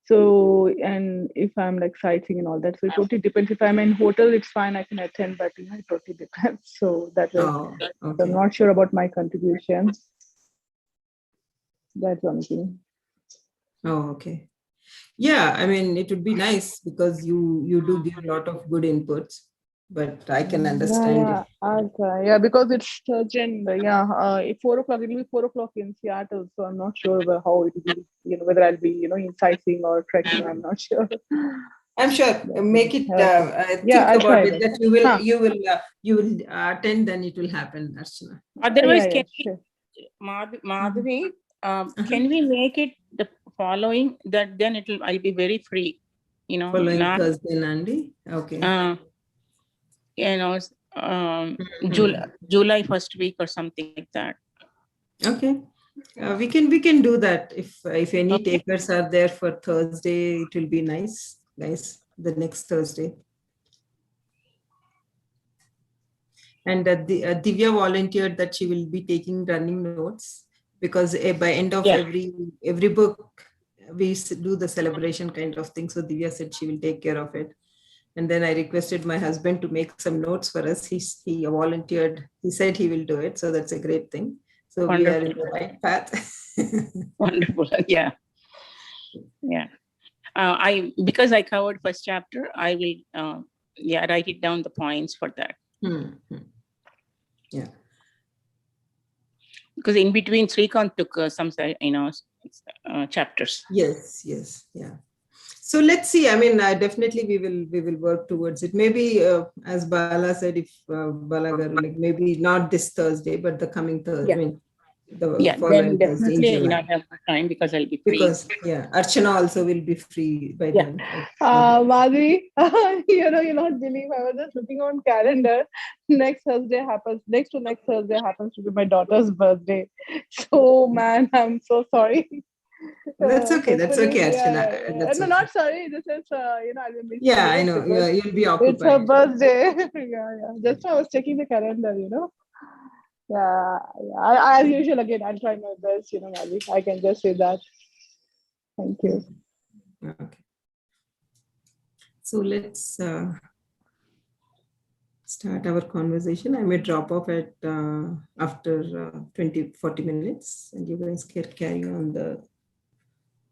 So, and if I'm like sightseeing and all that, so it totally depends. If I'm in hotel, it's fine, I can attend, but it totally depends. So that way, Oh, so I'm okay. not sure about my contributions. That's one thing. Oh, okay. Yeah, I mean, it would be nice because you do give a lot of good inputs, but I can understand if. Okay. Yeah, because it's urgent. Yeah, 4 o'clock. It will be 4 o'clock in Seattle, so I'm not sure how it will be. Whether I'll be in sightseeing or trekking. I'm not sure. I'm sure. Make it. Okay. Yeah, Think I'll about try it. that. That you will attend. Then it will happen, Archana. Otherwise, Yeah, can we, sure. Madhavi, can we make it the following? That then I'll be very free. Following not Thursday, Nandi. Okay. July first week or something like that. Okay. We can do that if any Okay. takers are there for Thursday. It will be nice, guys. The next Thursday. And Divya volunteered that she will be taking running notes because by end of every book we do the celebration kind of thing. So Divya said she will take care of it. And then I requested my husband to make some notes for us. He volunteered. He said he will do it. So that's a great thing. So Wonderful. we are in the right path. Wonderful. Yeah. Because I covered first chapter, I will write it down the points for that. Yeah. Because in between Cont took some chapters. Yes. Yeah. So let's see. I mean, definitely we will work towards it. Maybe as Bala said, if Balagaru, like maybe not this Thursday, but the coming Thursday. I mean, the following then Thursday in definitely July. I have time because I'll be free. Because Archana also will be free by then. Madhuri, you'll not believe. I was just looking on calendar. Next Thursday happens. Next to next Thursday happens to be my daughter's birthday. So man, I'm so sorry. That's okay. That's okay, Archana. No, Okay. not sorry. This is I'll be missing. Yeah, I know. You'll be occupied. It's her birthday. Just I was checking the calendar. As usual, again, I'll try my best. Madhuri. I can just say that. Thank you. Okay. So let's start our conversation. I may drop off at after 40 minutes, and you guys can carry on the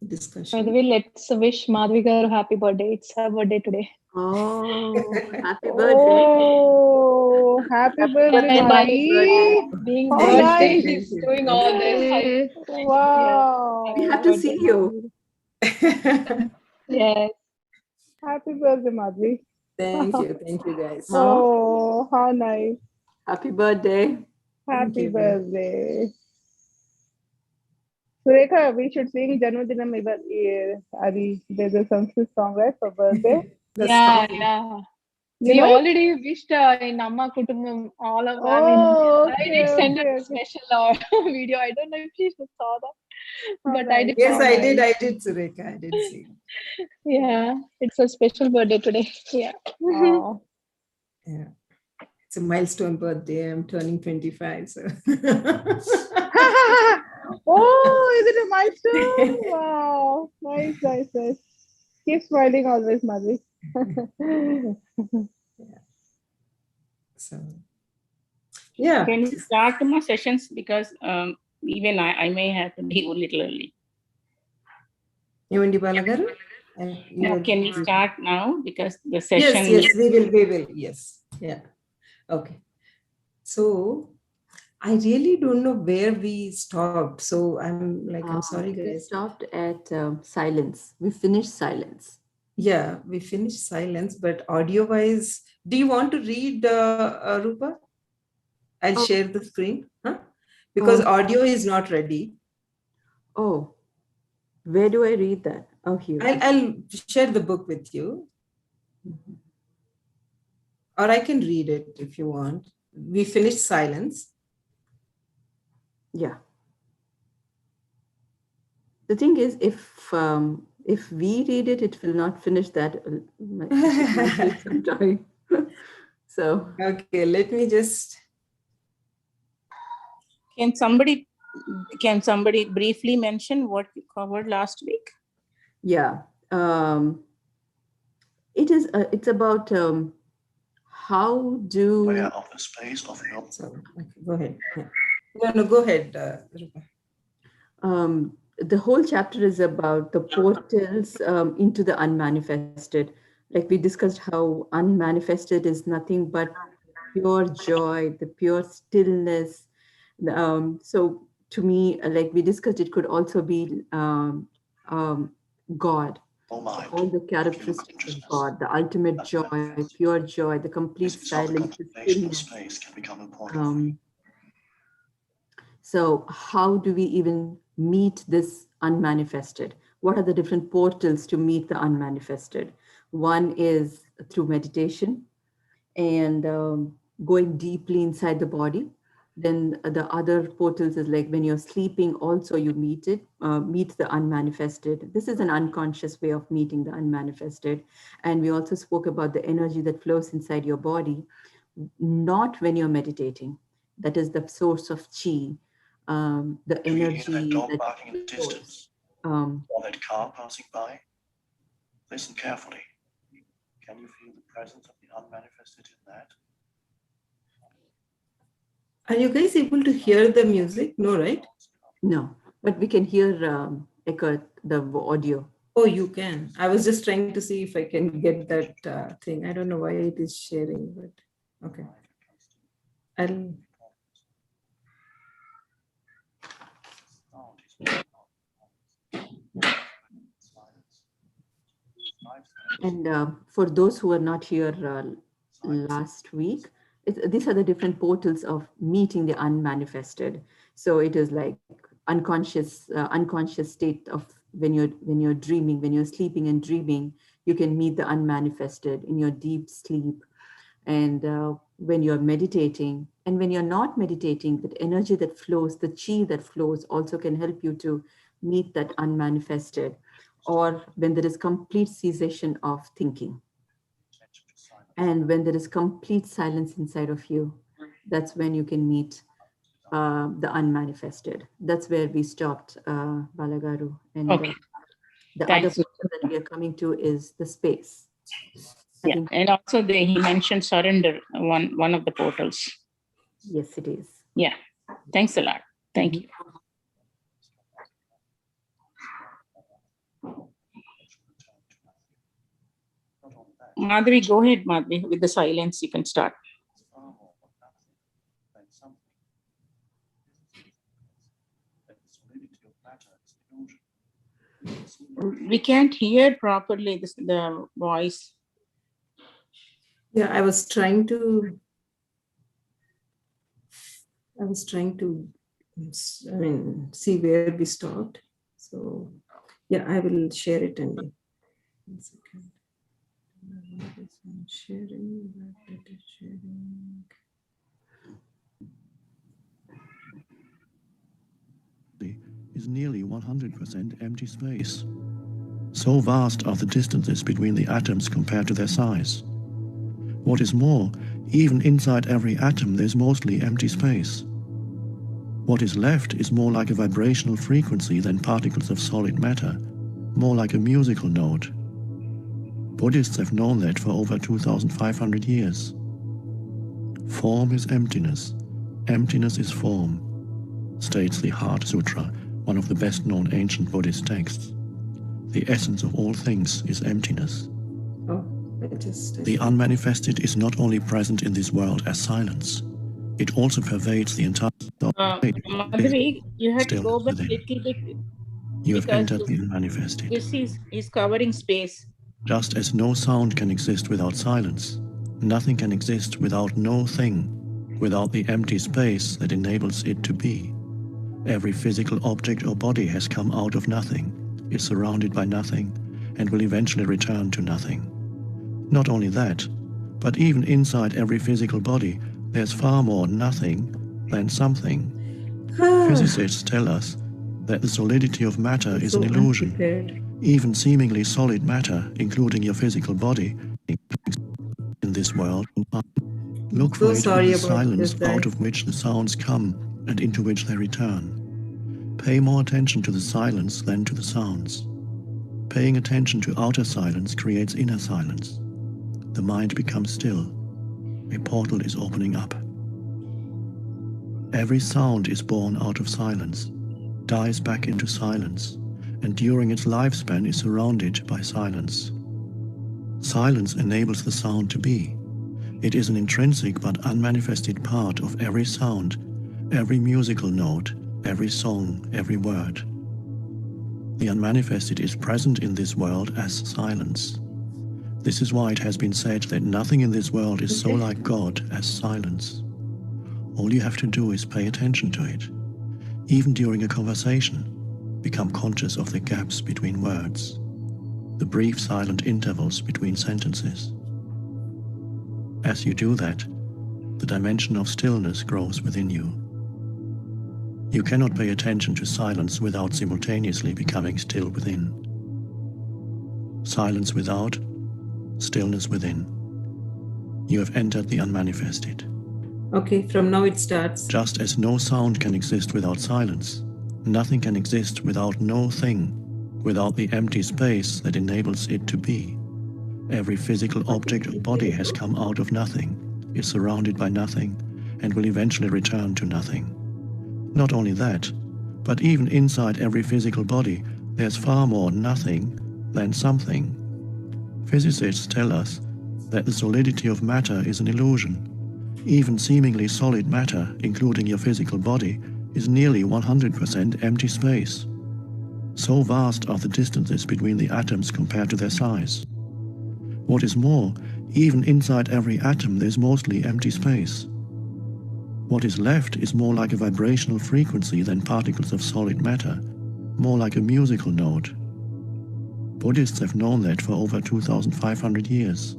discussion. By the way, let's wish Madhvika a happy birthday. It's her birthday today. Oh, happy birthday. Oh, happy birthday, Madhvi. Being How birthday, nice. she's doing all this. Wow. We have to see you. Yes. Happy birthday, Madhvi. Thank you guys. Oh, how nice. Happy birthday. Happy birthday. Surekha, we should sing Janmadinam Adi. There's a Sanskrit song, right, for birthday? Yeah. We already wished in Amma Kutumbam all of them. I did send a special video. I don't know if she saw that. But I did. Yes, I did, Surekha. I did see. Yeah, it's a special birthday today. Yeah. Oh. Yeah. It's a milestone birthday. I'm turning 25. So. Oh, is it a milestone? Wow. Nice. Keep smiling always, Madhvi. So, yeah. Can we start my sessions? Because even I may have to leave a little early. Can we start now? Because the session... Yes, we will. Yes. Yeah. Okay. So, I really don't know where we stopped. So, I'm sorry, guys. We stopped at silence. We finished silence. Yeah, we finished silence, but audio-wise, do you want to read, Rupa? I'll share the screen. Huh? Because audio is not ready. Oh, where do I read that? Oh, here. I'll share the book with you. Or I can read it if you want. We finished silence. Yeah. The thing is, if we read it, it will not finish that. It might take some time. So. Okay, let me just. Can somebody briefly mention what we covered last week? Yeah. It's about how do Aware of the space of no. Sorry. Okay, go ahead. Yeah. No, go ahead, Rupa. the whole chapter is about the portals into the unmanifested. Like we discussed how unmanifested is nothing but pure joy, the pure stillness. So to me, like we discussed, it could also be God. No mind. All the characteristics of God, the ultimate joy, pure joy, the complete This sort of silence, the contemplation of stillness. space can become important. So how do we even meet this unmanifested? What are the different portals to meet the unmanifested? One is through meditation and going deeply inside the body. Then the other portals is like when you're sleeping, also you meet the unmanifested. This is an unconscious way of meeting the unmanifested. And we also spoke about the energy that flows inside your body, not when you're meditating. That is the source of chi, the Do you hear that energy dog that barking in the flows. distance? Or that car passing by? Listen carefully. Can you feel the presence of the unmanifested in that? Are you guys able to hear the music? No, right? No, but we can hear echo the audio. Oh, you can. I was just trying to see if I can get that thing. I don't know why it is sharing, but okay. And for those who are not here last week, these are the different portals of meeting the unmanifested. So it is like unconscious state of when you're dreaming, when you're sleeping and dreaming, you can meet the unmanifested in your deep sleep. And when you're meditating and when you're not meditating, that energy that flows, the chi that flows also can help you to meet that unmanifested. Or when there is complete cessation of thinking. And when there is complete silence inside of you, that's when you can meet the unmanifested. That's where we stopped, Balagaru. And Okay. the Thanks. other portal that we are coming to is the space. I Yeah, think, and also he mentioned surrender, one of the portals. yes, it is. Yeah, thanks a lot. Thank you. Madhuri, go ahead, Madhuri, with the silence, you can start. We can't hear properly the voice. Yeah, I was trying to, see where we stopped. So, yeah, I will share it and 1 second. Sharing. Is nearly 100% empty space. So vast are the distances between the atoms compared to their size. What is more, even inside every atom there's mostly empty space. What is left is more like a vibrational frequency than particles of solid matter, more like a musical note. Buddhists have known that for over 2,500 years. Form is emptiness. Emptiness is form, states the Heart Sutra, one of the best-known ancient Buddhist texts. The essence of all things is emptiness. The unmanifested is not only present in this world as silence, it also pervades the entire Madhuri, you have to go back a little bit. You have entered the unmanifested. This is covering space. Just as no sound can exist without silence, nothing can exist without no thing, without the empty space that enables it to be. Every physical object or body has come out of nothing, is surrounded by nothing, and will eventually return to nothing. Not only that, but even inside every physical body, there's far more nothing than something. Physicists tell us that the solidity of matter is an illusion. Even seemingly solid matter, including your physical body, in this world. Look for it in the silence out of which the sounds come and into which they return. Pay more attention to the silence than to the sounds. Paying attention to outer silence creates inner silence. The mind becomes still. A portal is opening up. Every sound is born out of silence, dies back into silence, and during its lifespan is surrounded by silence. Silence enables the sound to be. It is an intrinsic but unmanifested part of every sound, every musical note, every song, every word. The unmanifested is present in this world as silence. This is why it has been said that nothing in this world is so like God as silence. All you have to do is pay attention to it. Even during a conversation, become conscious of the gaps between words, the brief silent intervals between sentences. As you do that, the dimension of stillness grows within you. You cannot pay attention to silence without simultaneously becoming still within. Silence without, stillness within. You have entered the unmanifested. Okay, from now it starts. Just as no sound can exist without silence, nothing can exist without no thing, without the empty space that enables it to be. Every physical object or body has come out of nothing, is surrounded by nothing, and will eventually return to nothing. Not only that, but even inside every physical body, there's far more nothing than something. Physicists tell us that the solidity of matter is an illusion. Even seemingly solid matter, including your physical body, is nearly 100% empty space. So vast are the distances between the atoms compared to their size. What is more, even inside every atom there's mostly empty space. What is left is more like a vibrational frequency than particles of solid matter, more like a musical note. Buddhists have known that for over 2,500 years.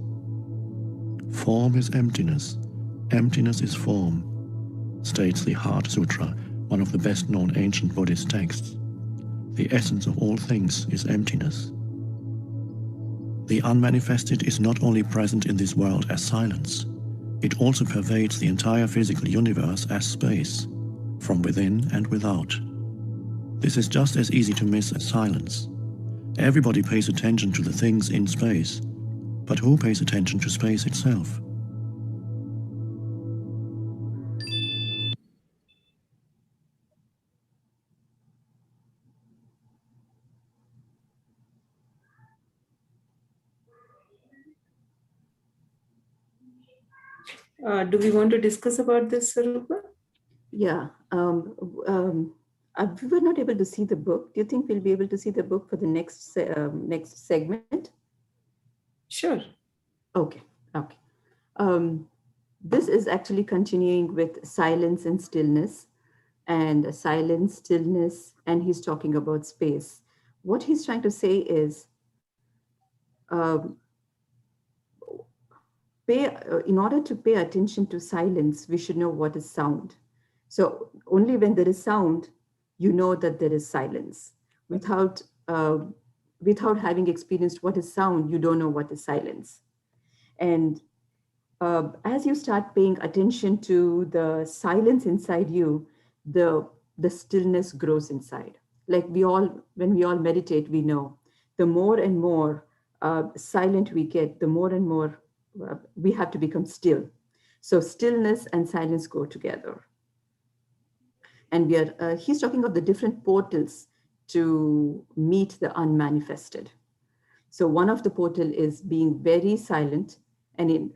Form is emptiness. Emptiness is form, states the Heart Sutra, one of the best-known ancient Buddhist texts. The essence of all things is emptiness. The unmanifested is not only present in this world as silence, it also pervades the entire physical universe as space, from within and without. This is just as easy to miss as silence. Everybody pays attention to the things in space, but who pays attention to space itself? Do we want to discuss about this, Sarupa? Yeah. We were not able to see the book. Do you think we'll be able to see the book for the next segment? Sure. Okay. Okay. This is actually continuing with silence and stillness, and silence, stillness, and he's talking about space. What he's trying to say is, in order to pay attention to silence, we should know what is sound. So only when there is sound, you know that there is silence. Without having experienced what is sound, you don't know what is silence. And as you start paying attention to the silence inside you, the stillness grows inside. Like when we all meditate, we know the more and more silent we get, the more and more we have to become still. So stillness and silence go together. And he's talking of the different portals to meet the unmanifested. So one of the portal is being very silent, and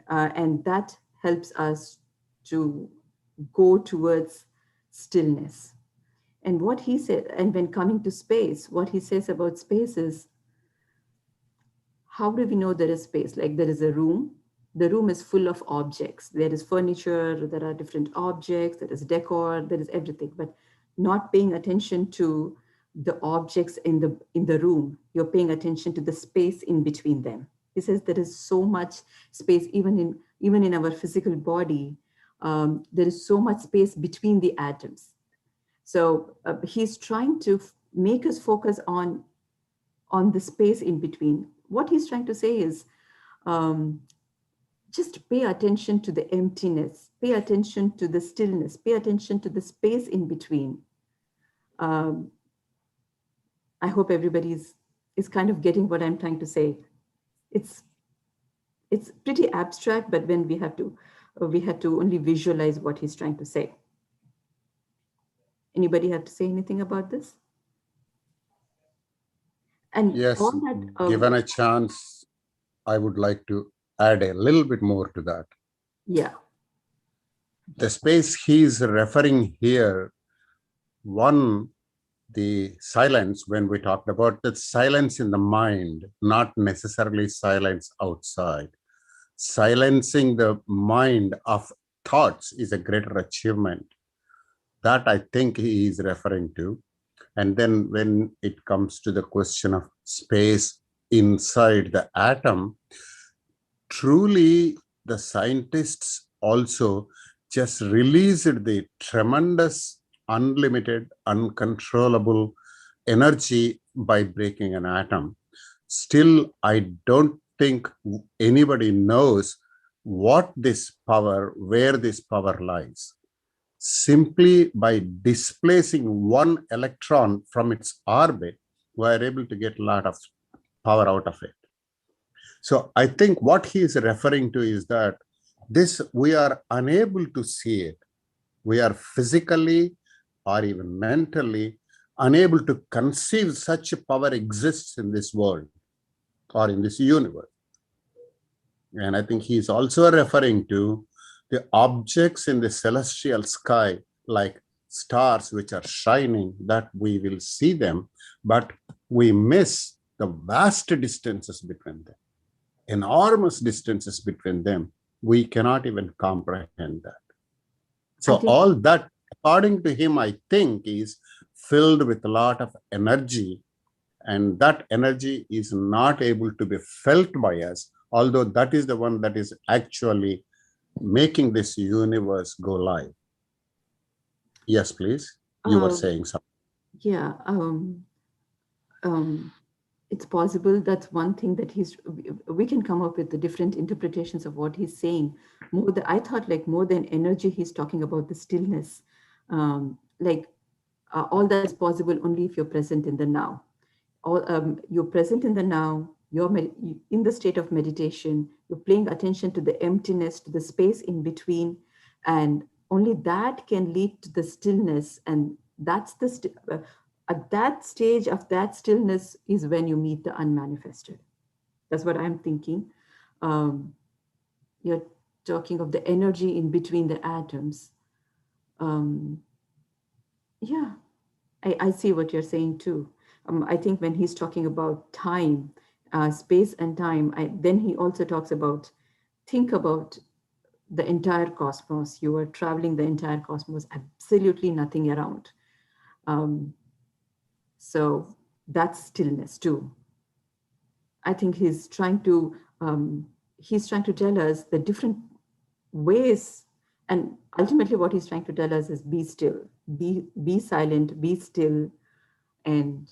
that helps us to go towards stillness. And what he said, and when coming to space, what he says about space is, how do we know there is space? Like there is a room. The room is full of objects. There is furniture, there are different objects, there is decor, there is everything, but not paying attention to the objects in the room. You're paying attention to the space in between them. He says there is so much space, even in our physical body, there is so much space between the atoms. So he's trying to make us focus on the space in between. What he's trying to say is, just pay attention to the emptiness, pay attention to the stillness, pay attention to the space in between. I hope everybody's is kind of getting what I'm trying to say. It's pretty abstract, but when we have to only visualize what he's trying to say. Anybody have to say anything about this? And Yes, all that, given a chance, I would like to add a little bit more to that. yeah. The space he's referring here, one, the silence, when we talked about the silence in the mind, not necessarily silence outside. Silencing the mind of thoughts is a greater achievement. That I think he is referring to. And then when it comes to the question of space inside the atom, truly the scientists also just released the tremendous, unlimited, uncontrollable energy by breaking an atom. Still, I don't think anybody knows what this power, where this power lies. Simply by displacing one electron from its orbit, we are able to get a lot of power out of it. So I think what he is referring to is that this, we are unable to see it. We are physically or even mentally unable to conceive such a power exists in this world or in this universe. And I think he is also referring to the objects in the celestial sky, like stars which are shining, that we will see them, but we miss the vast distances between them, enormous distances between them. We cannot even comprehend that. So all that, according to him, I think is filled with a lot of energy, and that energy is not able to be felt by us, although that is the one that is actually making this universe go live. Yes, please. You were saying something. Yeah. It's possible. That's one thing that we can come up with the different interpretations of what he's saying. I thought like more than energy, he's talking about the stillness. All that is possible only if you're present in the now. You're present in the now, you're in the state of meditation, you're paying attention to the emptiness, to the space in between, and only that can lead to the stillness. And that's at that stage of that stillness is when you meet the unmanifested. That's what I'm thinking. You're talking of the energy in between the atoms. Yeah, I see what you're saying too. I think when he's talking about time, space and time, then he also talks about, think about the entire cosmos. You are traveling the entire cosmos, absolutely nothing around. So that's stillness too. I think he's trying to tell us the different ways, and ultimately what he's trying to tell us is be still, be silent, be still, and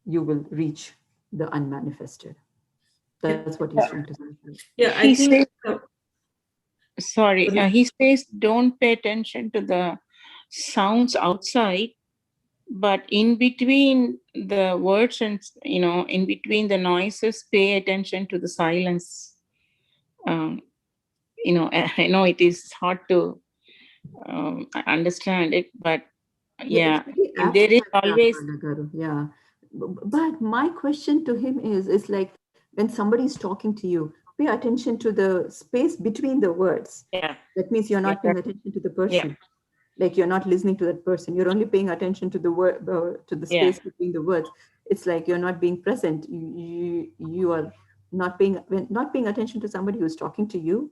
you will reach the unmanifested. That's what he's trying to say. Yeah, I think. Sorry, he says don't pay attention to the sounds outside, but in between the words and, in between the noises, pay attention to the silence. I know it is hard to understand it, but yeah, there is always. Yeah. But my question to him is like, when somebody's talking to you, pay attention to the space between the words. Yeah. That means you're not paying attention to the person. Yeah. Like you're not listening to that person. You're only paying attention to the word, to the space between the words. It's like you're not being present. You are not paying attention to somebody who's talking to you.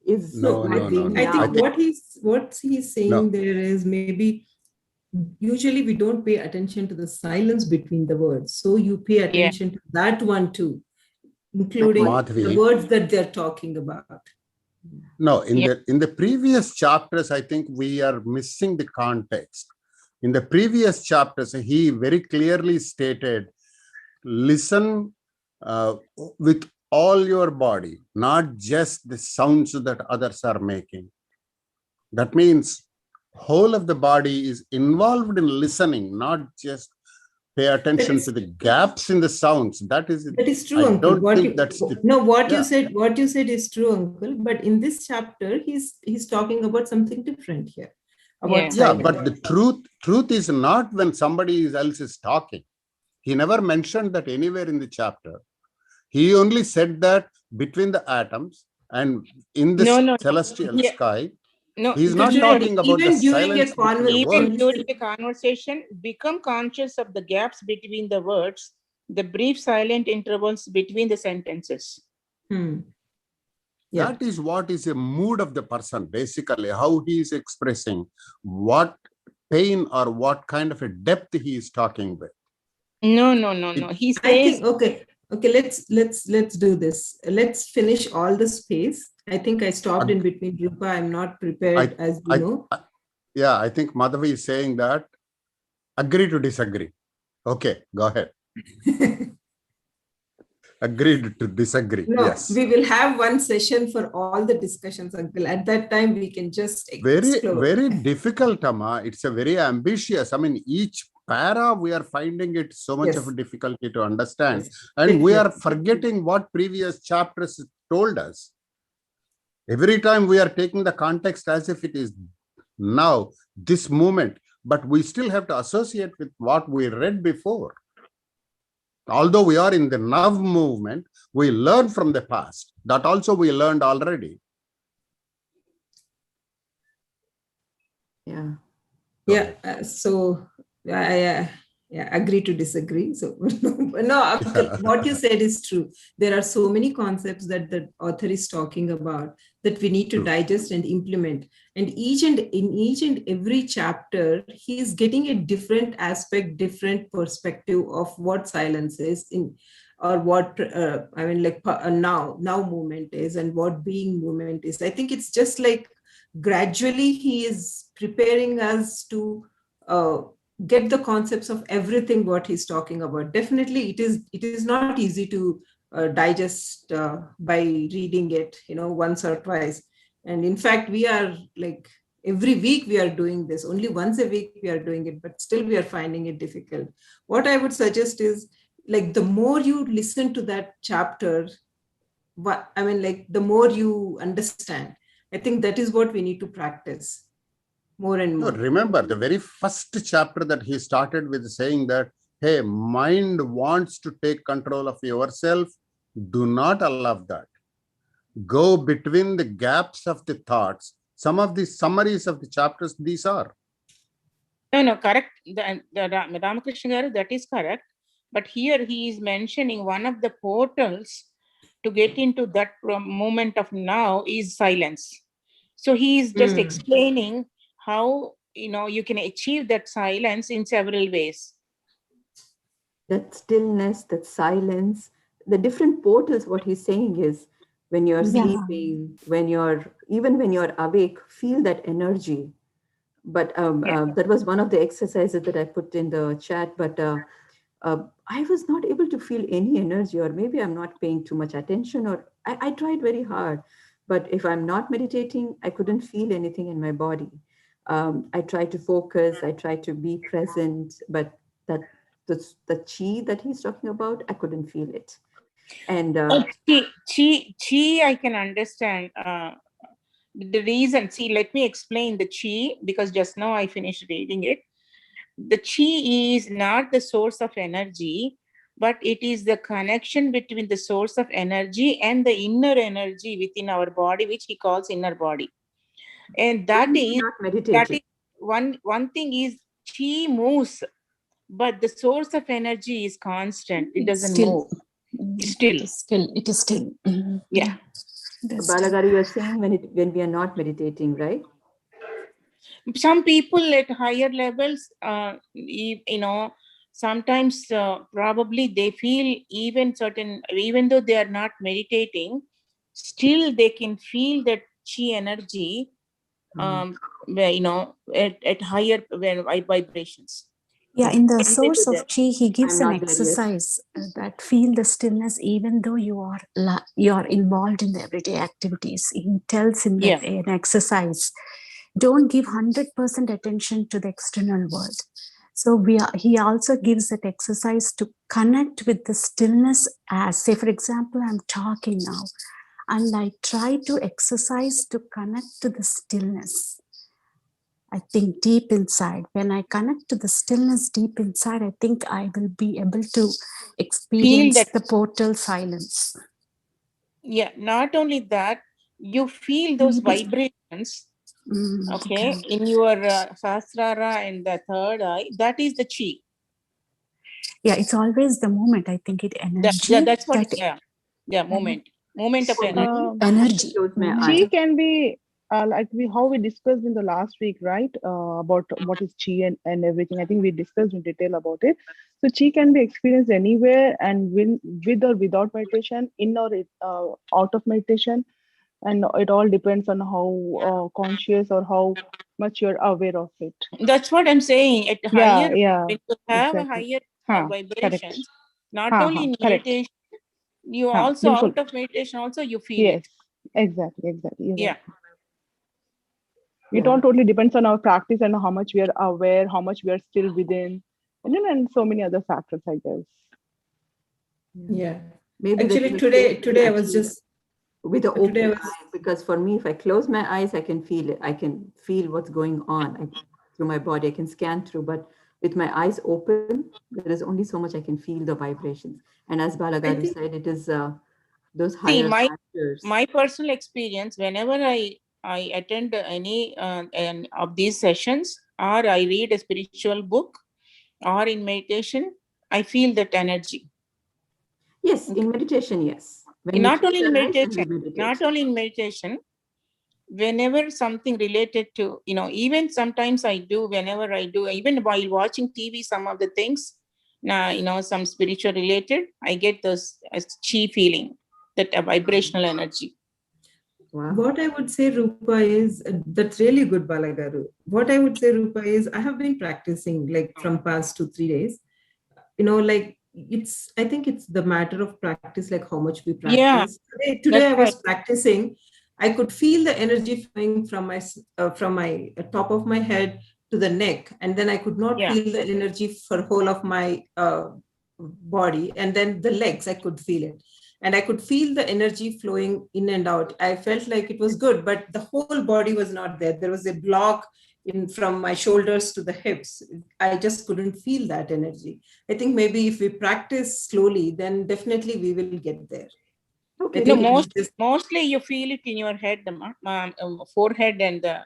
No. I think what he's saying there is maybe usually we don't pay attention to the silence between the words. So you pay attention to that one too, including the words that they're talking about. No, in the previous chapters, I think we are missing the context. In the previous chapters, he very clearly stated, listen with all your body, not just the sounds that others are making. That means whole of the body is involved in listening, not just pay attention to the gaps in the sounds. That is true, I uncle. don't think that's the, what yeah. you said is true, uncle. But in this chapter, he's talking about something different here. About Yeah, silence. but the truth is not when somebody else is talking. He never mentioned that anywhere in the chapter. He only said that between the atoms and in the celestial sky. No, He's not talking about the even during a silence between the even words. during a conversation, become conscious of the gaps between the words, the brief silent intervals between the sentences. Yeah. That is what is a mood of the person, basically, how he is expressing, what pain or what kind of a depth he is talking with. No. He says, I think, okay, let's do this. Let's finish all the space. I think I stopped in between, Rupa. I'm not prepared, as you know. Yeah, I think Madhavi is saying that agree to disagree. Okay, go ahead. Agreed to disagree. No, yes. We will have one session for all the discussions, uncle. At that time, we can just explore. Very difficult, Amma. It's a very ambitious. I mean, each para we are finding it so much of a difficulty to understand, and we are forgetting what previous chapters told us. Every time we are taking the context as if it is now this moment, but we still have to associate with what we read before. Although we are in the now movement, we learn from the past. That also we learned already. Yeah. So I agree to disagree. So no, what you said is true. There are so many concepts that the author is talking about that we need to digest and implement. And in each and every chapter, he is getting a different aspect, different perspective of what silence is or what now movement is and what being movement is. I think it's just like gradually he is preparing us to get the concepts of everything what he's talking about. Definitely it is not easy to digest by reading it once or twice. And in fact, we are like every week we are doing this. Only once a week we are doing it, but still we are finding it difficult. What I would suggest is, like, the more you listen to that chapter, the more you understand. I think that is what we need to practice more and more. No, remember the very first chapter that he started with saying that, hey, mind wants to take control of yourself. Do not allow that. Go between the gaps of the thoughts. Some of the summaries of the chapters, these are. No, correct. The Ramakrishna Garu, that is correct. But here he is mentioning one of the portals to get into that moment of now is silence. So he is just explaining how you can achieve that silence in several ways. That stillness, that silence, the different portals. What he's saying is, when you're sleeping, when you're awake, feel that energy. But that was one of the exercises that I put in the chat. But I was not able to feel any energy, or maybe I'm not paying too much attention, or I tried very hard. But if I'm not meditating, I couldn't feel anything in my body. I tried to focus, I tried to be present, but the chi that he's talking about, I couldn't feel it. And chi, I can understand. The reason, let me explain the chi, because just now I finished reading it. The chi is not the source of energy, but it is the connection between the source of energy and the inner energy within our body, which he calls inner body. And that is one thing is chi moves, but the source of energy is constant. It doesn't move. It is still. Yeah. Balagaru, you're saying when we are not meditating, right? Some people at higher levels, sometimes probably they feel even though they are not meditating, still they can feel that chi energy, at higher vibrations. Yeah, in the source of chi, he gives an exercise that feel the stillness even though you are involved in the everyday activities. He tells him that an exercise. Don't give 100% attention to the external world. So he also gives that exercise to connect with the stillness. As say, for example, I'm talking now, and I try to exercise to connect to the stillness. I think deep inside, when I connect to the stillness deep inside, I think I will be able to experience the portal silence. Yeah, not only that, you feel those vibrations, okay, in your sahasrara and the third eye. That is the chi. Yeah, it's always the moment. I think it energy. That's what. Moment of energy. Energy. Chi can be like how we discussed in the last week, right? About what is chi and everything. I think we discussed in detail about it. So chi can be experienced anywhere and with or without meditation, in or out of meditation, and it all depends on how conscious or how much you're aware of it. That's what I'm saying. At higher, when you have exactly. a higher vibrations, not Correct. only in meditation, you also out of meditation also you feel it. Exactly. Yeah. It all totally depends on our practice and how much we are aware, how much we are still within, and so many other factors, I guess. Yeah. Maybe actually today I was just with the open eye, because for me, if I close my eyes, I can feel it. I can feel what's going on through my body. I can scan through, but with my eyes open, there is only so much I can feel the vibrations. And as Balagaru said, it is those higher factors. My personal experience, whenever I attend any of these sessions, or I read a spiritual book, or in meditation, I feel that energy. Yes, in meditation, yes. Not only in meditation, whenever something related to, even sometimes I do, whenever I do, even while watching TV, some of the things, some spiritual related, I get those chi feeling, that a vibrational energy. Wow. What I would say, Rupa, is that's really good, Balagaru. What I would say, Rupa, is I have been practicing like from past 2-3 days. Like I think it's the matter of practice, like how much we practice. Today I was practicing. I could feel the energy flowing from my top of my head to the neck, and then I could not feel the energy for whole of my body, and then the legs I could feel it, and I could feel the energy flowing in and out. I felt like it was good, but the whole body was not there. There was a block from my shoulders to the hips. I just couldn't feel that energy. I think maybe if we practice slowly, then definitely we will get there. Okay. Mostly you feel it in your head, the forehead and the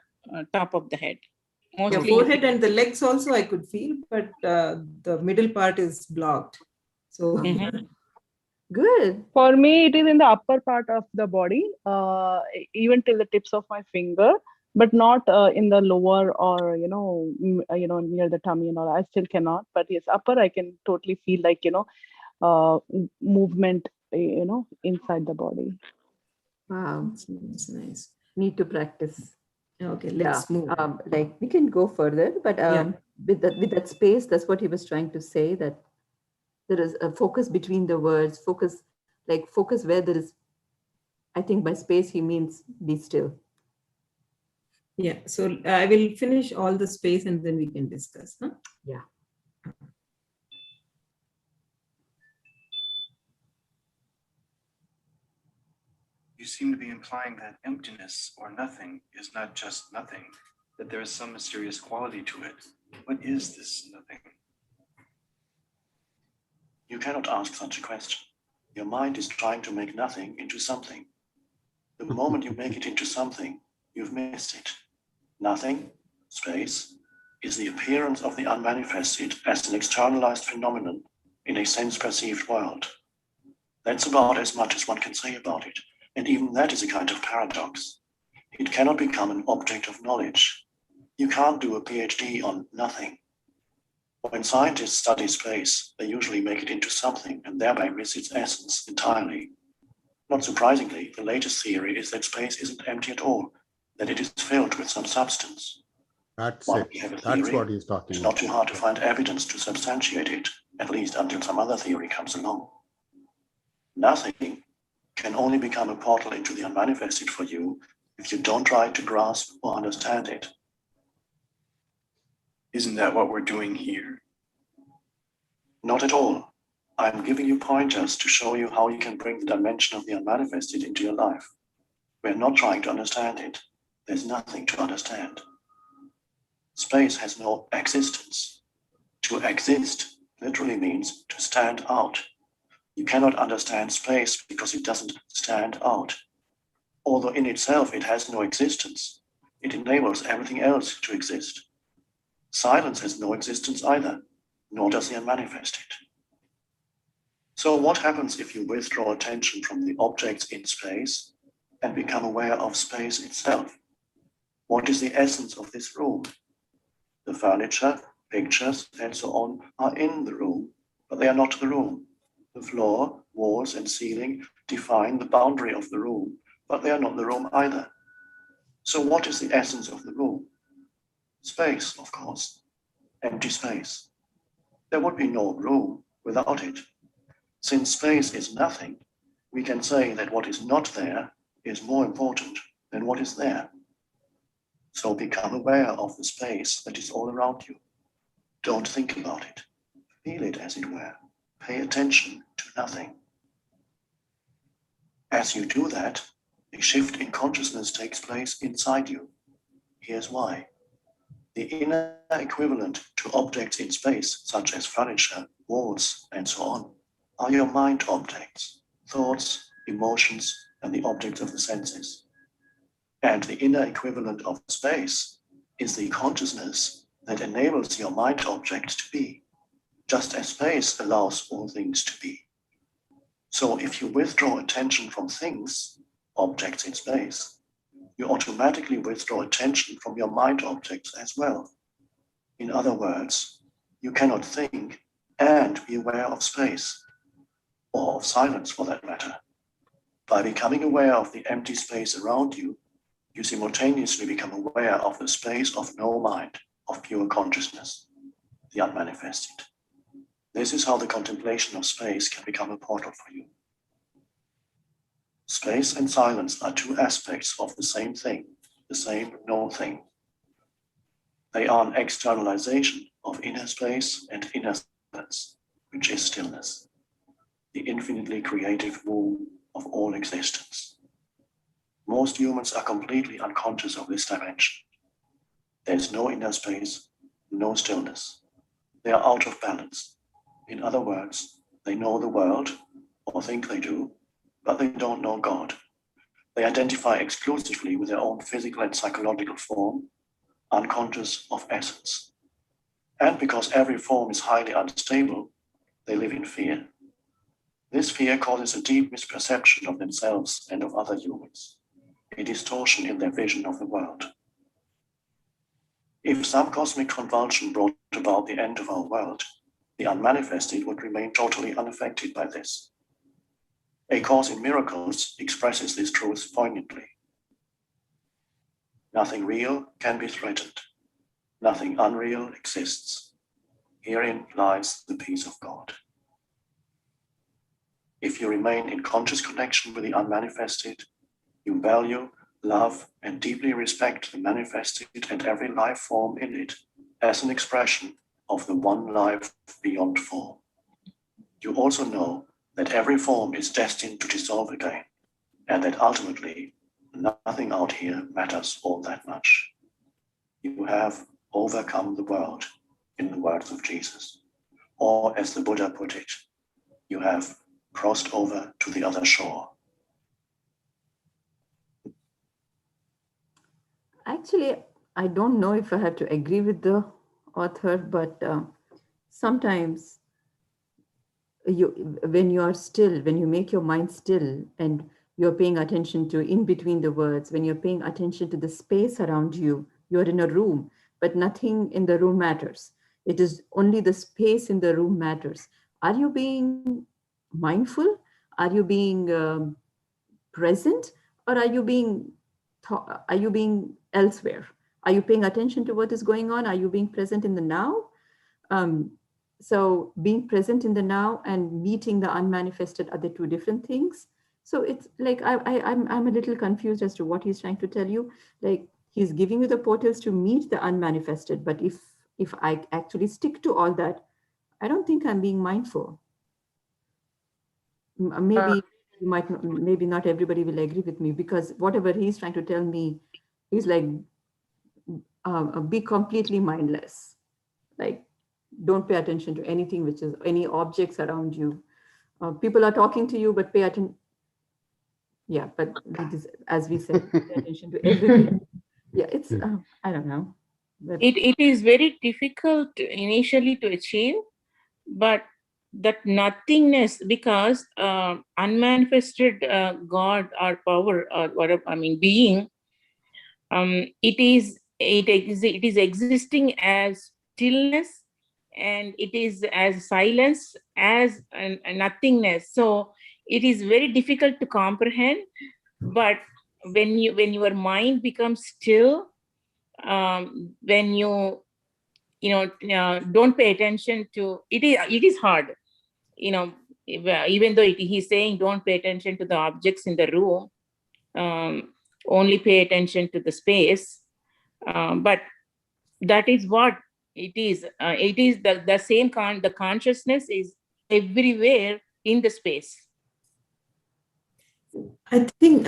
top of the head. Mostly forehead and the legs also I could feel, but the middle part is blocked. So good. For me, it is in the upper part of the body, even till the tips of my finger, but not in the lower or near the tummy and all. I still cannot. But yes, upper I can totally feel like movement, inside the body. Wow, it's nice. Need to practice. Okay, let's move. Like we can go further, but with that space, that's what he was trying to say, that there is a focus between the words, focus where there is. I think by space he means be still. Yeah, so I will finish all the space and then we can discuss. Huh? Yeah. You seem to be implying that emptiness or nothing is not just nothing, that there is some mysterious quality to it. What is this nothing? You cannot ask such a question. Your mind is trying to make nothing into something. The moment you make it into something, you've missed it. Nothing, space, is the appearance of the unmanifested as an externalized phenomenon in a sense-perceived world. That's about as much as one can say about it, and even that is a kind of paradox. It cannot become an object of knowledge. You can't do a PhD on nothing. When scientists study space, they usually make it into something and thereby miss its essence entirely. Not surprisingly, the latest theory is that space isn't empty at all, that it is filled with some substance. That's While it. we have a That's theory, what he's talking it's about. not too hard to find evidence to substantiate it, at least until some other theory comes along. Nothing can only become a portal into the unmanifested for you if you don't try to grasp or understand it. Isn't that what we're doing here? Not at all. I'm giving you pointers to show you how you can bring the dimension of the unmanifested into your life. We're not trying to understand it. There's nothing to understand. Space has no existence. To exist literally means to stand out. You cannot understand space because it doesn't stand out. Although in itself it has no existence, it enables everything else to exist. Silence has no existence either, nor does the unmanifested. So what happens if you withdraw attention from the objects in space and become aware of space itself? What is the essence of this room? The furniture, pictures, and so on are in the room, but they are not the room. The floor, walls, and ceiling define the boundary of the room, but they are not the room either. So what is the essence of the room? Space, of course. Empty space. There would be no room without it. Since space is nothing, we can say that what is not there is more important than what is there. So become aware of the space that is all around you. Don't think about it. Feel it, as it were. Pay attention to nothing. As you do that, a shift in consciousness takes place inside you. Here's why. The inner equivalent to objects in space, such as furniture, walls, and so on, are your mind objects, thoughts, emotions, and the objects of the senses. And the inner equivalent of space is the consciousness that enables your mind object to be, just as space allows all things to be. So if you withdraw attention from things, objects in space, you automatically withdraw attention from your mind objects as well. In other words, you cannot think and be aware of space, or of silence for that matter. By becoming aware of the empty space around you, you simultaneously become aware of the space of no mind, of pure consciousness, the unmanifested. This is how the contemplation of space can become a portal for you. Space and silence are two aspects of the same thing, the same no thing. They are an externalization of inner space and inner silence, which is stillness, the infinitely creative womb of all existence. Most humans are completely unconscious of this dimension. There is no inner space, no stillness. They are out of balance. In other words, they know the world, or think they do, but they don't know God. They identify exclusively with their own physical and psychological form, unconscious of essence. And because every form is highly unstable, they live in fear. This fear causes a deep misperception of themselves and of other humans, a distortion in their vision of the world. If some cosmic convulsion brought about the end of our world, the unmanifested would remain totally unaffected by this. A Course in Miracles expresses this truth poignantly. Nothing real can be threatened. Nothing unreal exists. Herein lies the peace of God. If you remain in conscious connection with the unmanifested, you value, love, and deeply respect the manifested and every life form in it as an expression of the one life beyond form. You also know that every form is destined to dissolve again, and that ultimately nothing out here matters all that much. You have overcome the world, in the words of Jesus. Or as the Buddha put it, you have crossed over to the other shore. Actually, I don't know if I have to agree with the author, but sometimes when you are still, when you make your mind still and you're paying attention to in between the words, when you're paying attention to the space around you, you're in a room, but nothing in the room matters. It is only the space in the room matters. Are you being mindful? Are you being present? Or are you being elsewhere? Are you paying attention to what is going on? Are you being present in the now? So being present in the now and meeting the unmanifested are the two different things. So it's like I'm a little confused as to what he's trying to tell you. Like he's giving you the portals to meet the unmanifested, but if if I actually stick to all that, I don't think I'm being mindful. Maybe you might not, maybe not everybody will agree with me, because whatever he's trying to tell me is like, be completely mindless. Like, don't pay attention to anything which is any objects around you. People are talking to you, but pay attention. Yeah, but it is, as we said, pay attention to everything. Yeah, it's, I don't know. But It is very difficult initially to achieve, but that nothingness, because unmanifested God or power or whatever, I mean, being, it is existing as stillness, and it is as silence, as nothingness. So it is very difficult to comprehend. But when your mind becomes still, when don't pay attention to it, is hard, even though he's saying don't pay attention to the objects in the room, only pay attention to the space, but that is what it is. It is the same the consciousness is everywhere in the space. I think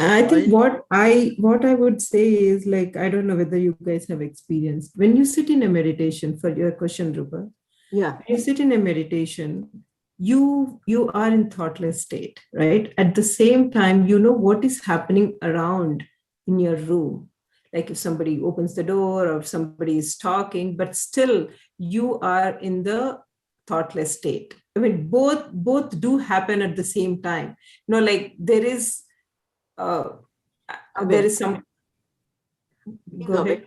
what I would say is, like, I don't know whether you guys have experienced, when you sit in a meditation, for your question, Rupa, yeah, when you sit in a meditation, you are in thoughtless state, right? At the same time, you know what is happening around in your room. Like if somebody opens the door or if somebody is talking, but still you are in the thoughtless state. I mean, both do happen at the same time. Like there is some. Go ahead.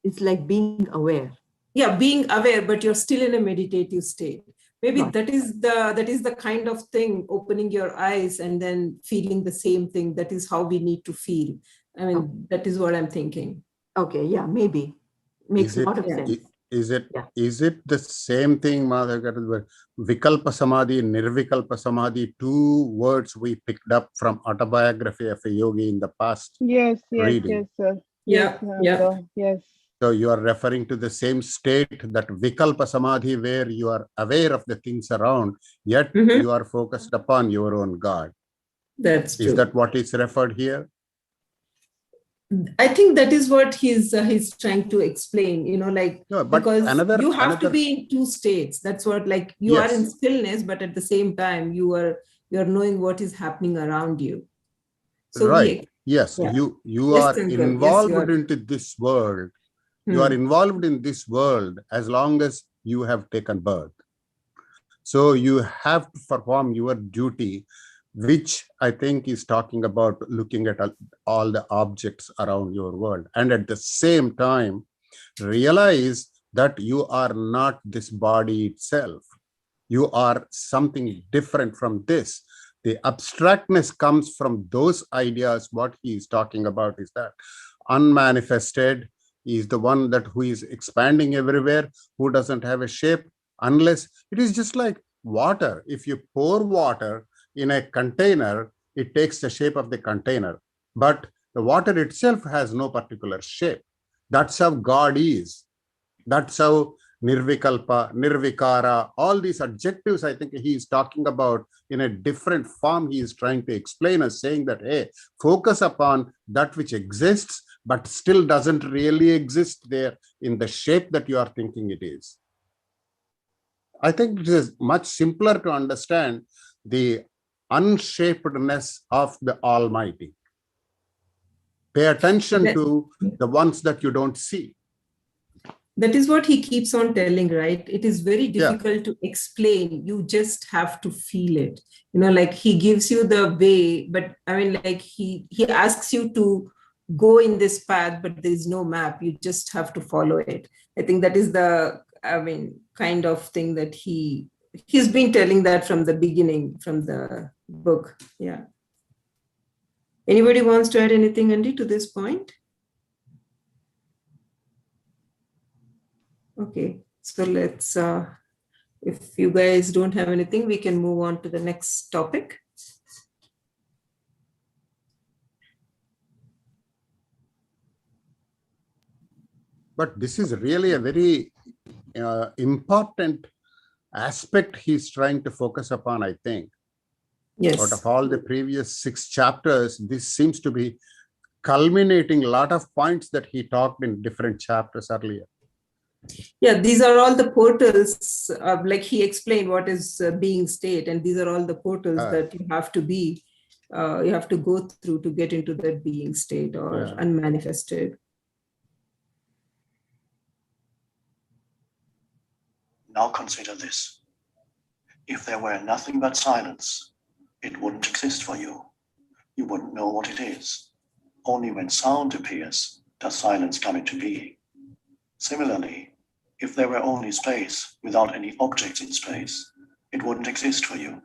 It's like being aware. Yeah, being aware, but you're still in a meditative state. Maybe that is the kind of thing, opening your eyes and then feeling the same thing. That is how we need to feel. I mean, that is what I'm thinking. Okay, yeah, maybe. Makes a lot of sense. Is it the same thing, Madhav? Vikalpa Samadhi, Nirvikalpa Samadhi, two words we picked up from Autobiography of a Yogi in the past. Yes, reading. yes, sir. Yeah, Yes. So you are referring to the same state, that Vikalpa Samadhi, where you are aware of the things around, yet you are focused upon your own God. That's true. Is that what is referred here? I think that is what he's trying to explain, because you have to be in two states. That's what, like, you are in stillness, but at the same time you're knowing what is happening around you. So right. Yes, you are involved into this world. You are involved in this world as long as you have taken birth. So you have to perform your duty, which I think is talking about looking at all the objects around your world. And at the same time, realize that you are not this body itself. You are something different from this. The abstractness comes from those ideas. What he is talking about is that unmanifested is the one that who is expanding everywhere, who doesn't have a shape, unless it is just like water. If you pour water in a container, it takes the shape of the container, but the water itself has no particular shape. That's how God is. That's how Nirvikalpa, Nirvikara, all these adjectives, I think he is talking about in a different form. He is trying to explain us, saying that, hey, focus upon that which exists, but still doesn't really exist there in the shape that you are thinking it is. I think it is much simpler to understand the unshapedness of the Almighty. Pay attention to the ones that you don't see. That is what he keeps on telling, right? It is very difficult to explain. You just have to feel it. Like he gives you the way, but I mean, like he asks you to go in this path, but there is no map. You just have to follow it. I think that is the, kind of thing that he's been telling that from the beginning, from the book. Yeah. Anybody wants to add anything, Andy, to this point? Okay, so let's, if you guys don't have anything, we can move on to the next topic. But this is really a very important aspect he's trying to focus upon, I think. Yes. Out of all the previous 6 chapters, this seems to be culminating a lot of points that he talked in different chapters earlier. Yeah, these are all the portals, like he explained what is being state, and these are all the portals that you have to be, you have to go through to get into that being state or unmanifested. Now consider this. If there were nothing but silence, it wouldn't exist for you. You wouldn't know what it is. Only when sound appears does silence come into being. Similarly, if there were only space without any objects in space, it wouldn't exist for you.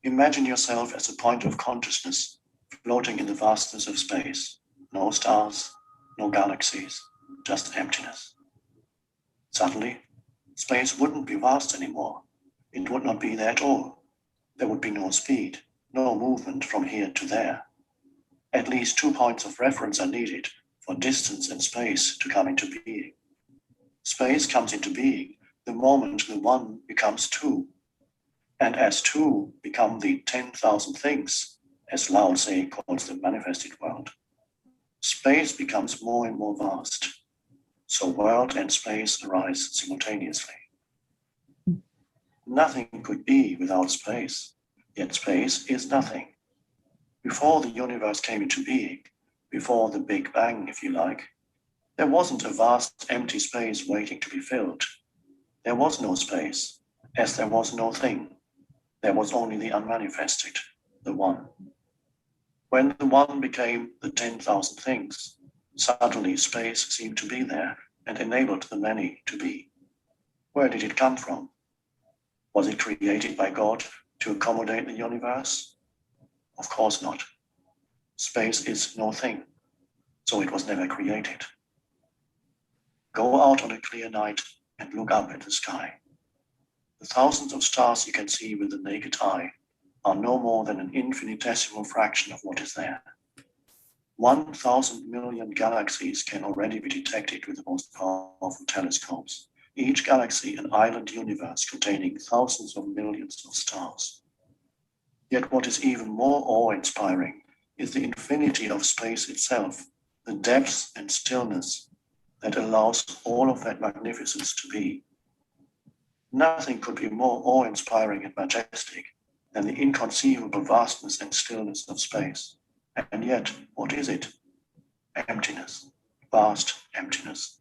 Imagine yourself as a point of consciousness floating in the vastness of space. No stars, no galaxies, just emptiness. Suddenly, space wouldn't be vast anymore. It would not be there at all. There would be no speed, no movement from here to there. At least 2 points of reference are needed for distance and space to come into being. Space comes into being the moment the one becomes two. And as two become the 10,000 things, as Lao Tse calls the manifested world, space becomes more and more vast. So world and space arise simultaneously. Nothing could be without space, yet space is nothing. Before the universe came into being, before the Big Bang, if you like, there wasn't a vast empty space waiting to be filled. There was no space, as there was no thing. There was only the unmanifested, the one. When the one became the 10,000 things, suddenly space seemed to be there and enabled the many to be. Where did it come from? Was it created by God to accommodate the universe? Of course not. Space is no thing, so it was never created. Go out on a clear night and look up at the sky. The thousands of stars you can see with the naked eye are no more than an infinitesimal fraction of what is there. 1,000 million galaxies can already be detected with the most powerful telescopes. Each galaxy an island universe containing thousands of millions of stars. Yet what is even more awe-inspiring is the infinity of space itself, the depth and stillness that allows all of that magnificence to be. Nothing could be more awe-inspiring and majestic than the inconceivable vastness and stillness of space. And yet, what is it? Emptiness, vast emptiness.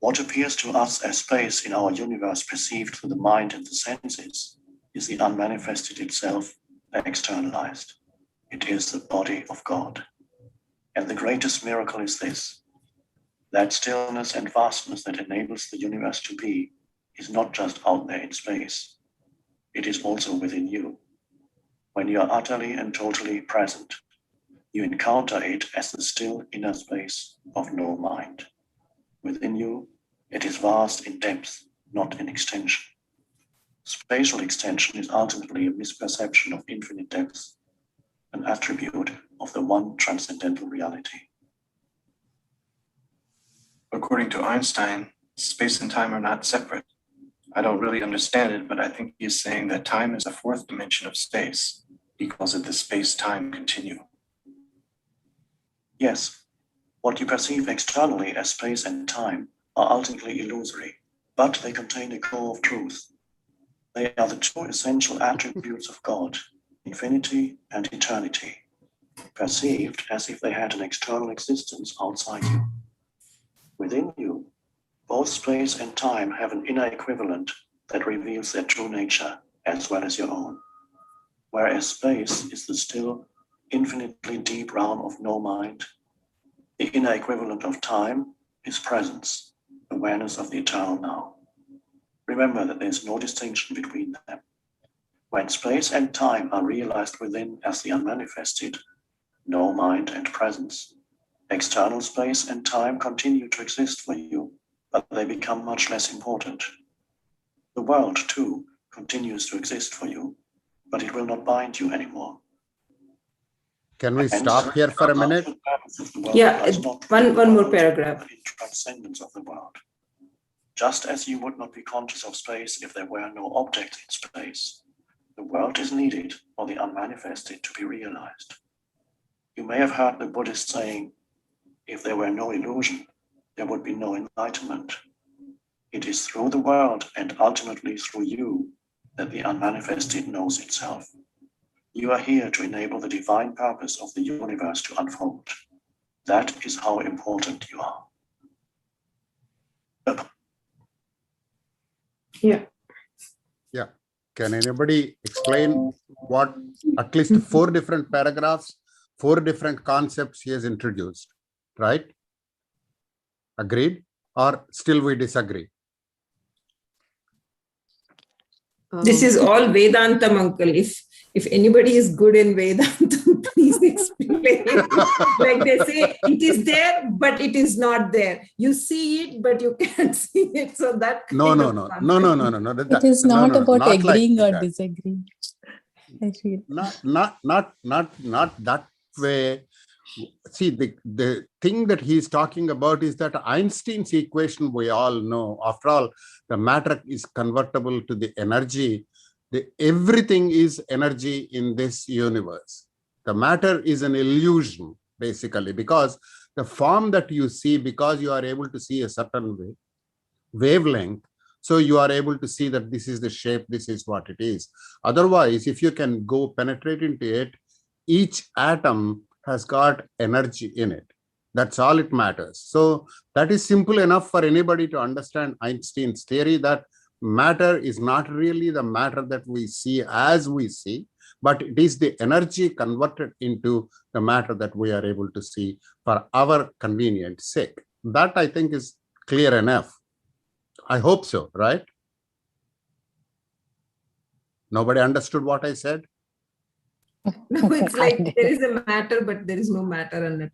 What appears to us as space in our universe perceived through the mind and the senses is the unmanifested itself externalized. It is the body of God. And the greatest miracle is this: that stillness and vastness that enables the universe to be is not just out there in space. It is also within you. When you are utterly and totally present, you encounter it as the still inner space of no mind. Within you, it is vast in depth, not in extension. Spatial extension is ultimately a misperception of infinite depth, an attribute of the one transcendental reality. According to Einstein, space and time are not separate. I don't really understand it, but I think he's saying that time is a fourth dimension of space. He calls it the space-time continuum. Yes, what you perceive externally as space and time are ultimately illusory, but they contain a core of truth. They are the two essential attributes of God, infinity and eternity, perceived as if they had an external existence outside you. Within you, both space and time have an inner equivalent that reveals their true nature as well as your own. Whereas space is the still, infinitely deep realm of no mind, the inner equivalent of time is presence, awareness of the eternal now. Remember that there is no distinction between them. When space and time are realized within as the unmanifested, no mind and presence, external space and time continue to exist for you, but they become much less important. The world, too, continues to exist for you, but it will not bind you anymore. Can we stop here for a minute? Yeah, one more paragraph. In transcendence of the world. Just as you would not be conscious of space if there were no object in space, the world is needed for the unmanifested to be realized. You may have heard the Buddhist saying, if there were no illusion, there would be no enlightenment. It is through the world and ultimately through you that the unmanifested knows itself. You are here to enable the divine purpose of the universe to unfold. That is how important you are. Yeah. Yeah. Can anybody explain what at least 4 different paragraphs, 4 different concepts he has introduced, right? Agreed? Or still we disagree? This is all Vedantam, uncle. If anybody is good in Vedantam, please explain. Like they say, it is there, but it is not there. You see it, but you can't see it. So that No. It is not about agreeing or disagreeing. I feel. Not that way. See, the thing that he's talking about is that Einstein's equation we all know. After all, the matter is convertible to the energy. Everything is energy in this universe. The matter is an illusion, basically, because the form that you see, because you are able to see a certain wavelength, so you are able to see that this is the shape, this is what it is. Otherwise, if you can go penetrate into it, each atom has got energy in it. That's all it matters. So that is simple enough for anybody to understand Einstein's theory that matter is not really the matter that we see as we see, but it is the energy converted into the matter that we are able to see for our convenience sake. That I think is clear enough. I hope so, right? Nobody understood what I said? No, it's like there is a matter, but there is no matter under.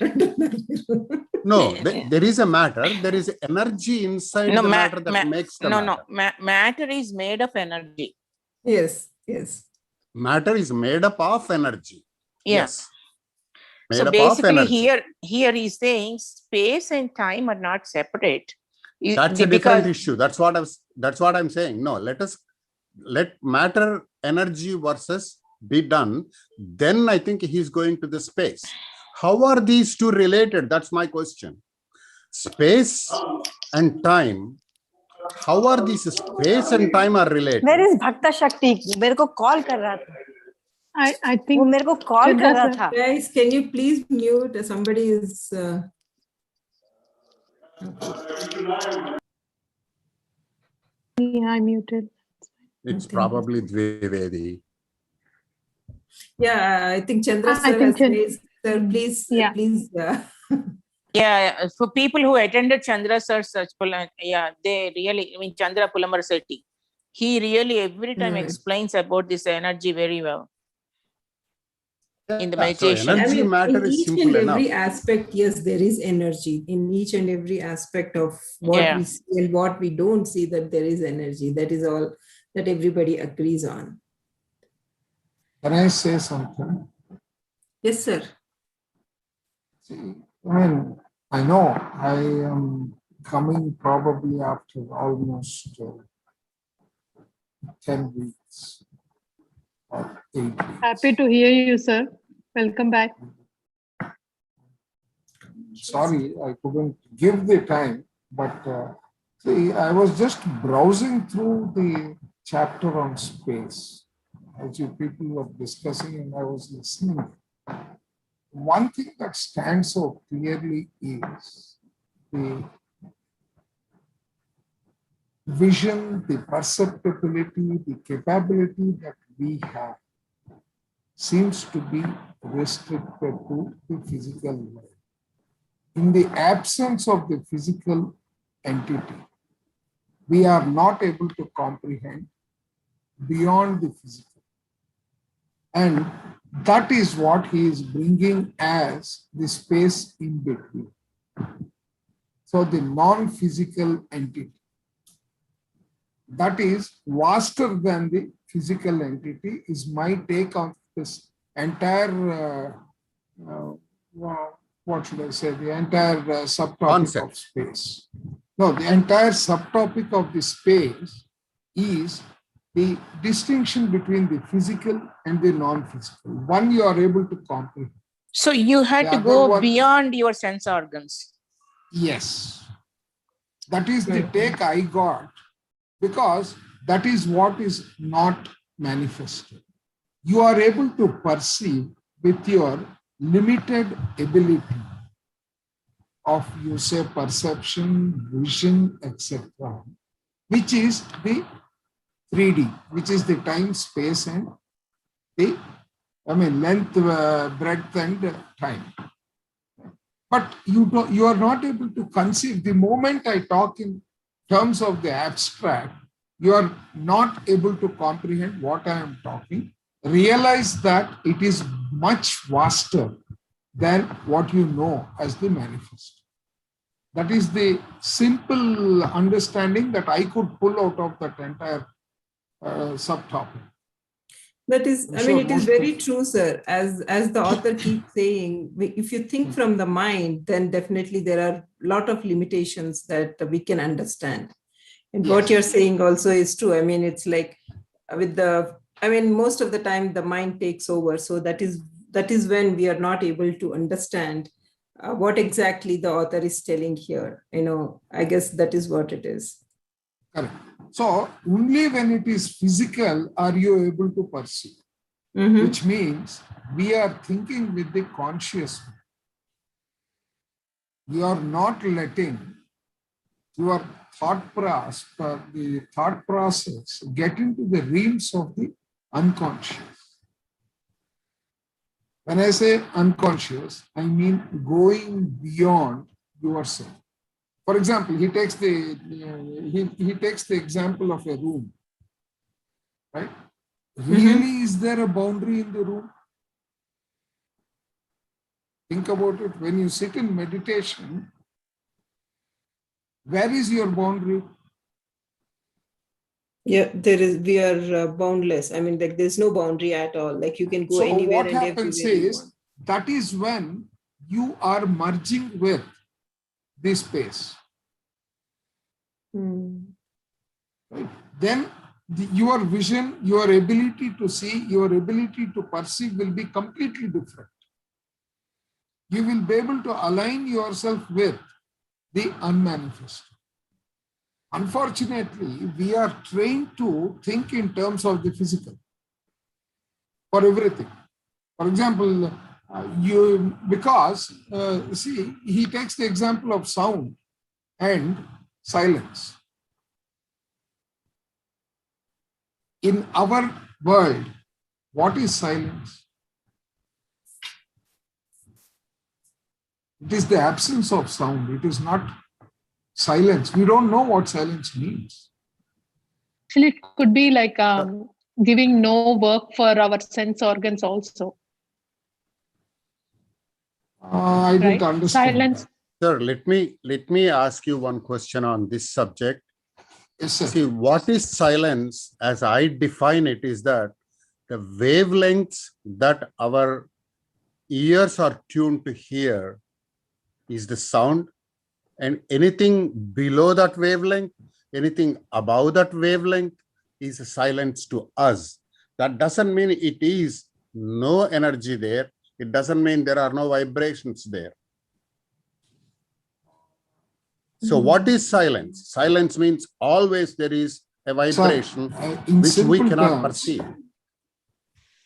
No, there is a matter. There is energy inside the matter that makes the matter. Matter is made of energy. Yes. Matter is made up of energy. Yeah. Yes. Made So up basically of energy. here he's saying space and time are not separate. That's a different issue. That's what I'm saying. No, let matter, energy versus be done. Then I think he's going to the space. How are these two related? That's my question. Space and time. How are these space and time are related? Where is Bhakta Shakti? मेरे को call कर रहा था. I think वो मेरे को call कर रहा था. Guys, can you please mute? Somebody is. yeah, I muted. It's probably Dvivedi. Yeah, I think Chandra sir has raised. Sir, please. Yeah, for people who attended Chandra sir's they really, Chandra Pulamar Sethi, he really every time explains about this energy very well in the meditation. So energy matter is simple enough. In each and every aspect, yes, there is energy. In each and every aspect of what we see and what we don't see, that there is energy. That is all that everybody agrees on. Can I say something? Yes, sir. See, I know I am coming probably after almost 10 weeks or 8 weeks. Happy to hear you, sir. Welcome back. Sorry, I couldn't give the time, but see, I was just browsing through the chapter on space as you people were discussing, and I was listening. One thing that stands so clearly is the vision, the perceptibility, the capability that we have seems to be restricted to the physical world. In the absence of the physical entity, we are not able to comprehend beyond the physical. And that is what he is bringing as the space in between. So the non-physical entity, that is vaster than the physical entity, is my take on this entire what should I say, the entire subtopic Concept. of space. No, the entire subtopic of the space is the distinction between the physical and the non-physical. One you are able to comprehend. So you had The to other go one- beyond your sense organs. Yes. That is the take I got, because that is what is not manifested. You are able to perceive with your limited ability of, you say, perception, vision, etc., which is the 3D, which is the time, space, and the, length, breadth, and time. But you are not able to conceive. The moment I talk in terms of the abstract, you are not able to comprehend what I am talking. Realize that it is much vaster than what you know as the manifest. That is the simple understanding that I could pull out of that entire subtopic. That is, I mean, it is very true, sir. As the author keeps saying, if you think from the mind, then definitely there are a lot of limitations that we can understand. And what you're saying also is true. I mean, it's like with most of the time the mind takes over. So that is when we are not able to understand what exactly the author is telling here. I guess that is what it is. Correct. So only when it is physical are you able to perceive, which means we are thinking with the conscious. You are not letting your thought process get into the realms of the unconscious. When I say unconscious, I mean going beyond yourself. For example, he takes the example of a room, right? Really, is there a boundary in the room? Think about it. When you sit in meditation, where is your boundary? Yeah, we are boundless. I mean, like there's no boundary at all. Like you can go anywhere. What happens is, that is when you are merging with this space. Right? Then your vision, your ability to see, your ability to perceive will be completely different. You will be able to align yourself with the unmanifested. Unfortunately, we are trained to think in terms of the physical for everything. For example, see, he takes the example of sound and silence. In our world, what is silence? It is the absence of sound. It is not silence. We don't know what silence means. Actually, it could be like giving no work for our sense organs also. I didn't understand. Silence. Sir, let me ask you one question on this subject. Yes, sir. See, what is silence, as I define it, is that the wavelengths that our ears are tuned to hear is the sound, and anything below that wavelength, anything above that wavelength is a silence to us. That doesn't mean it is no energy there. It doesn't mean there are no vibrations there. So what is silence? Silence means always there is a vibration which we cannot perceive.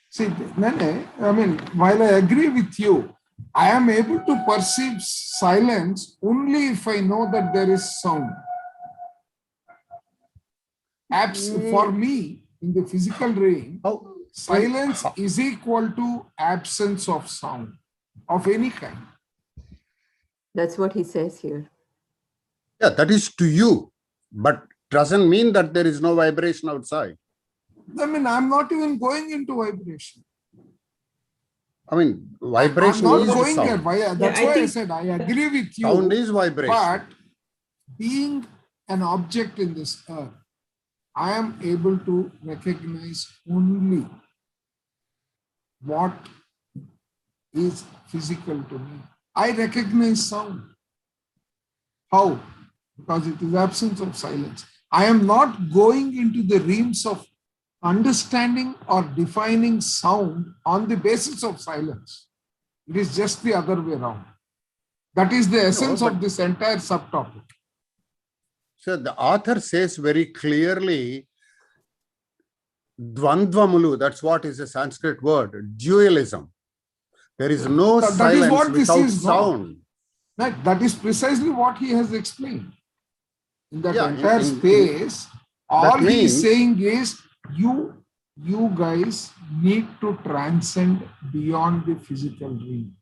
See, Nene, I mean, while I agree with you, I am able to perceive silence only if I know that there is sound. For me, in the physical realm, silence is equal to absence of sound of any kind. That's what he says here. Yeah, that is to you, but doesn't mean that there is no vibration outside. I mean, I'm not even going into vibration. I mean, vibration I'm is not going sound. there. That's why I said I agree with you. Sound is vibration. But being an object in this earth, I am able to recognize only what is physical to me. I recognize sound. How? Because it is absence of silence. I am not going into the realms of understanding or defining sound on the basis of silence. It is just the other way around. That is the essence of this entire subtopic. So the author says very clearly, Dvandvamulu, that's what is a Sanskrit word, dualism. There is no silence without sound. That is precisely what he has explained. In that entire space, all he is saying is, you guys need to transcend beyond the physical realm.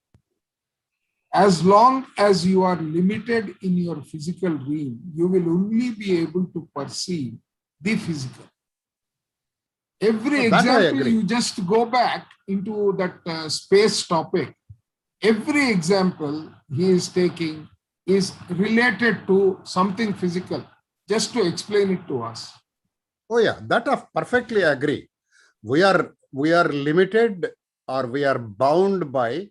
As long as you are limited in your physical realm, you will only be able to perceive the physical. Every example, you just go back into that space topic. Every example he is taking is related to something physical, just to explain it to us. Oh yeah, that I perfectly agree. We are limited, or we are bound by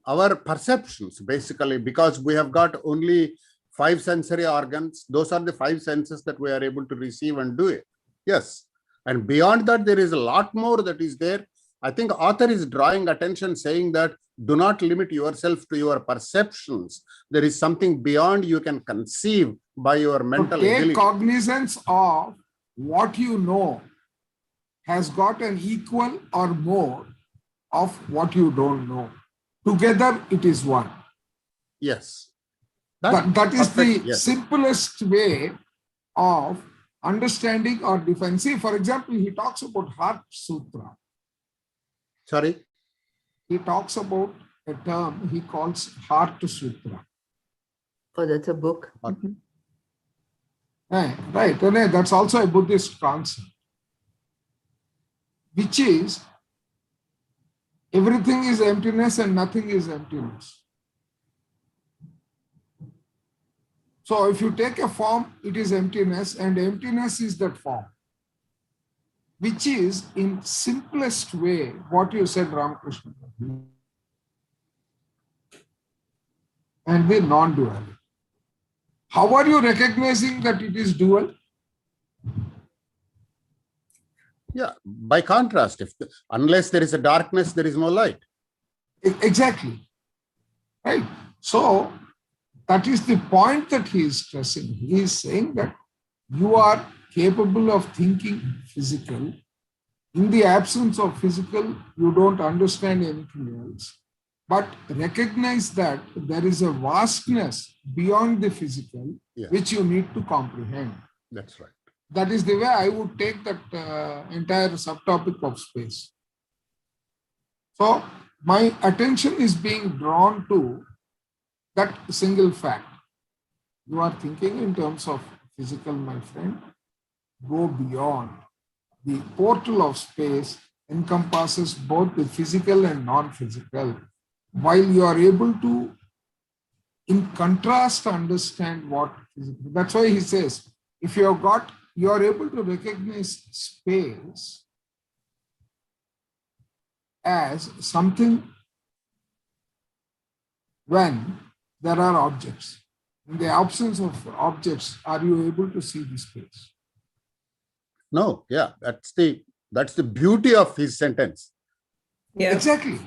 our perceptions, basically, because we have got only 5 sensory organs. Those are the 5 senses that we are able to receive and do it. Yes. And beyond that, there is a lot more that is there. I think author is drawing attention, saying that do not limit yourself to your perceptions. There is something beyond you can conceive by your mental ability. Take cognizance of what you know has got an equal or more of what you don't know. Together, it is one. Yes. That is the simplest way of understanding or defining. See, for example, he talks about Heart Sutra. Sorry? He talks about a term he calls Heart Sutra. Oh, that's a book. Right. That's also a Buddhist concept, which is everything is emptiness and nothing is emptiness. So if you take a form, it is emptiness, and emptiness is that form, which is in simplest way what you said, Ramakrishna, and the non-dual. How are you recognizing that it is dual? Yeah, by contrast, unless there is a darkness, there is no light. Exactly. Right. So that is the point that he is stressing. He is saying that you are capable of thinking physical. In the absence of physical, you don't understand anything else. But recognize that there is a vastness beyond the physical, which you need to comprehend. That's right. That is the way I would take that entire subtopic of space. So my attention is being drawn to that single fact. You are thinking in terms of physical, my friend. Go beyond. The portal of space encompasses both the physical and non-physical. While you are able to, in contrast, understand what physical. That's why he says, if you are able to recognize space as something when there are objects. In the absence of objects, are you able to see the space? No, yeah, that's the beauty of his sentence. Yeah. Exactly.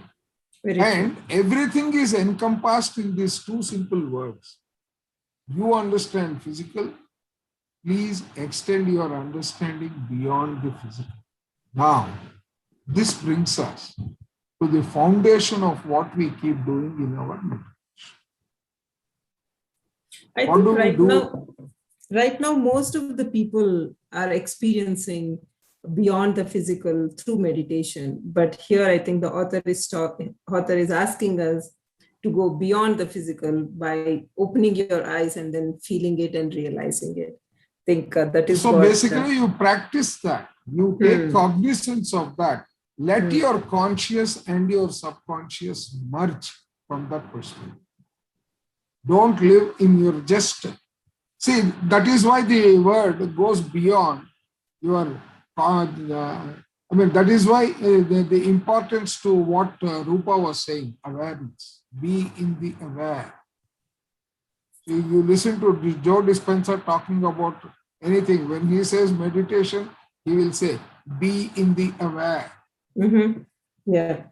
And everything is encompassed in these 2 simple words. You understand physical, please extend your understanding beyond the physical. Now, this brings us to the foundation of what we keep doing in our meditation. I think right now, most of the people are experiencing beyond the physical through meditation. But here, I think the author is asking us to go beyond the physical by opening your eyes and then feeling it and realizing it. I think that is so. Basically, you practice that. You take cognizance of that. Let your conscious and your subconscious merge from that perspective. Don't live in your just. See, that is why the word goes beyond your I mean, that is why the importance to what Rupa was saying, awareness, be in the aware. So you listen to Joe Dispenza talking about anything. When he says meditation, he will say, be in the aware. Mm-hmm. Yeah.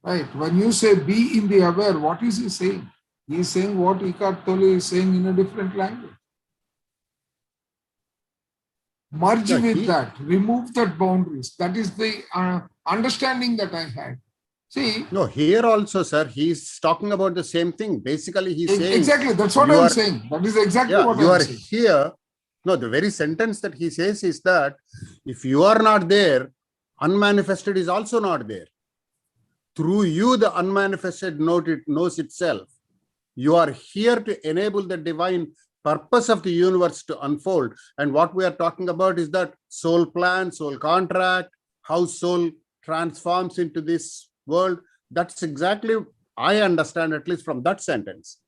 Right. When you say be in the aware, what is he saying? He is saying what Eckhart Tolle is saying in a different language. Merge with that, remove that boundaries. That is the understanding that I had. See, no, here also, sir, he's talking about the same thing. Basically, he's saying exactly. That's what I'm saying. That is exactly what you I'm are saying. here. No, the very sentence that he says is that if you are not there, unmanifested is also not there. Through you, the unmanifested knows itself. You are here to enable the divine purpose of the universe to unfold. And what we are talking about is that soul plan, soul contract, how soul transforms into this world. That's exactly, I understand, at least from that sentence.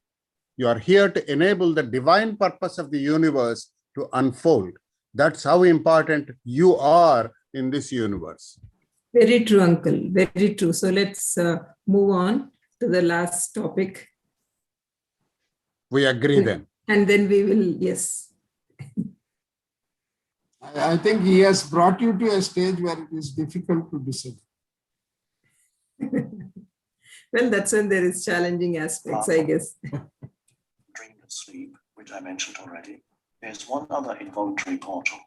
You are here to enable the divine purpose of the universe to unfold. That's how important you are in this universe. Very true, uncle. Very true. So let's move on to the last topic. We agree then. And then we will, yes. I think he has brought you to a stage where it is difficult to disagree. Well, that's when there is challenging aspects, I guess. Dreamless sleep, which I mentioned already, there's one other involuntary portal.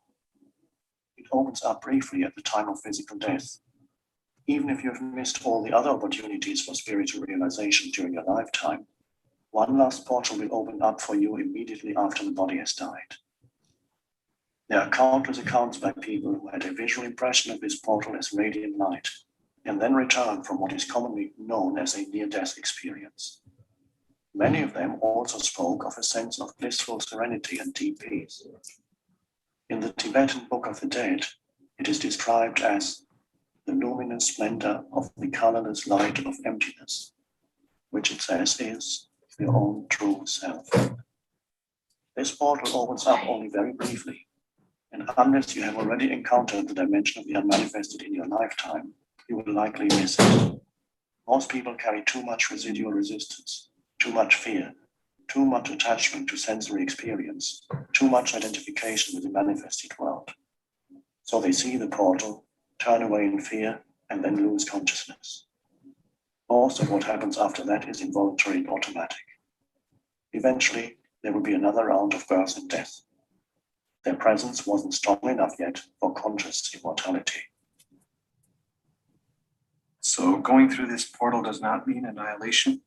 It opens up briefly at the time of physical death. Even if you've missed all the other opportunities for spiritual realization during your lifetime, one last portal will open up for you immediately after the body has died. There are countless accounts by people who had a visual impression of this portal as radiant light, and then returned from what is commonly known as a near-death experience. Many of them also spoke of a sense of blissful serenity and deep peace. In the Tibetan Book of the Dead, it is described as the luminous splendor of the colorless light of emptiness, which it says is your own true self. This portal opens up only very briefly, and unless you have already encountered the dimension of the unmanifested in your lifetime, you will likely miss it. Most people carry too much residual resistance, too much fear, too much attachment to sensory experience, too much identification with the manifested world. So they see the portal, turn away in fear, and then lose consciousness. Most of what happens after that is involuntary and automatic. Eventually, there will be another round of birth and death. Their presence wasn't strong enough yet for conscious immortality. So going through this portal does not mean annihilation?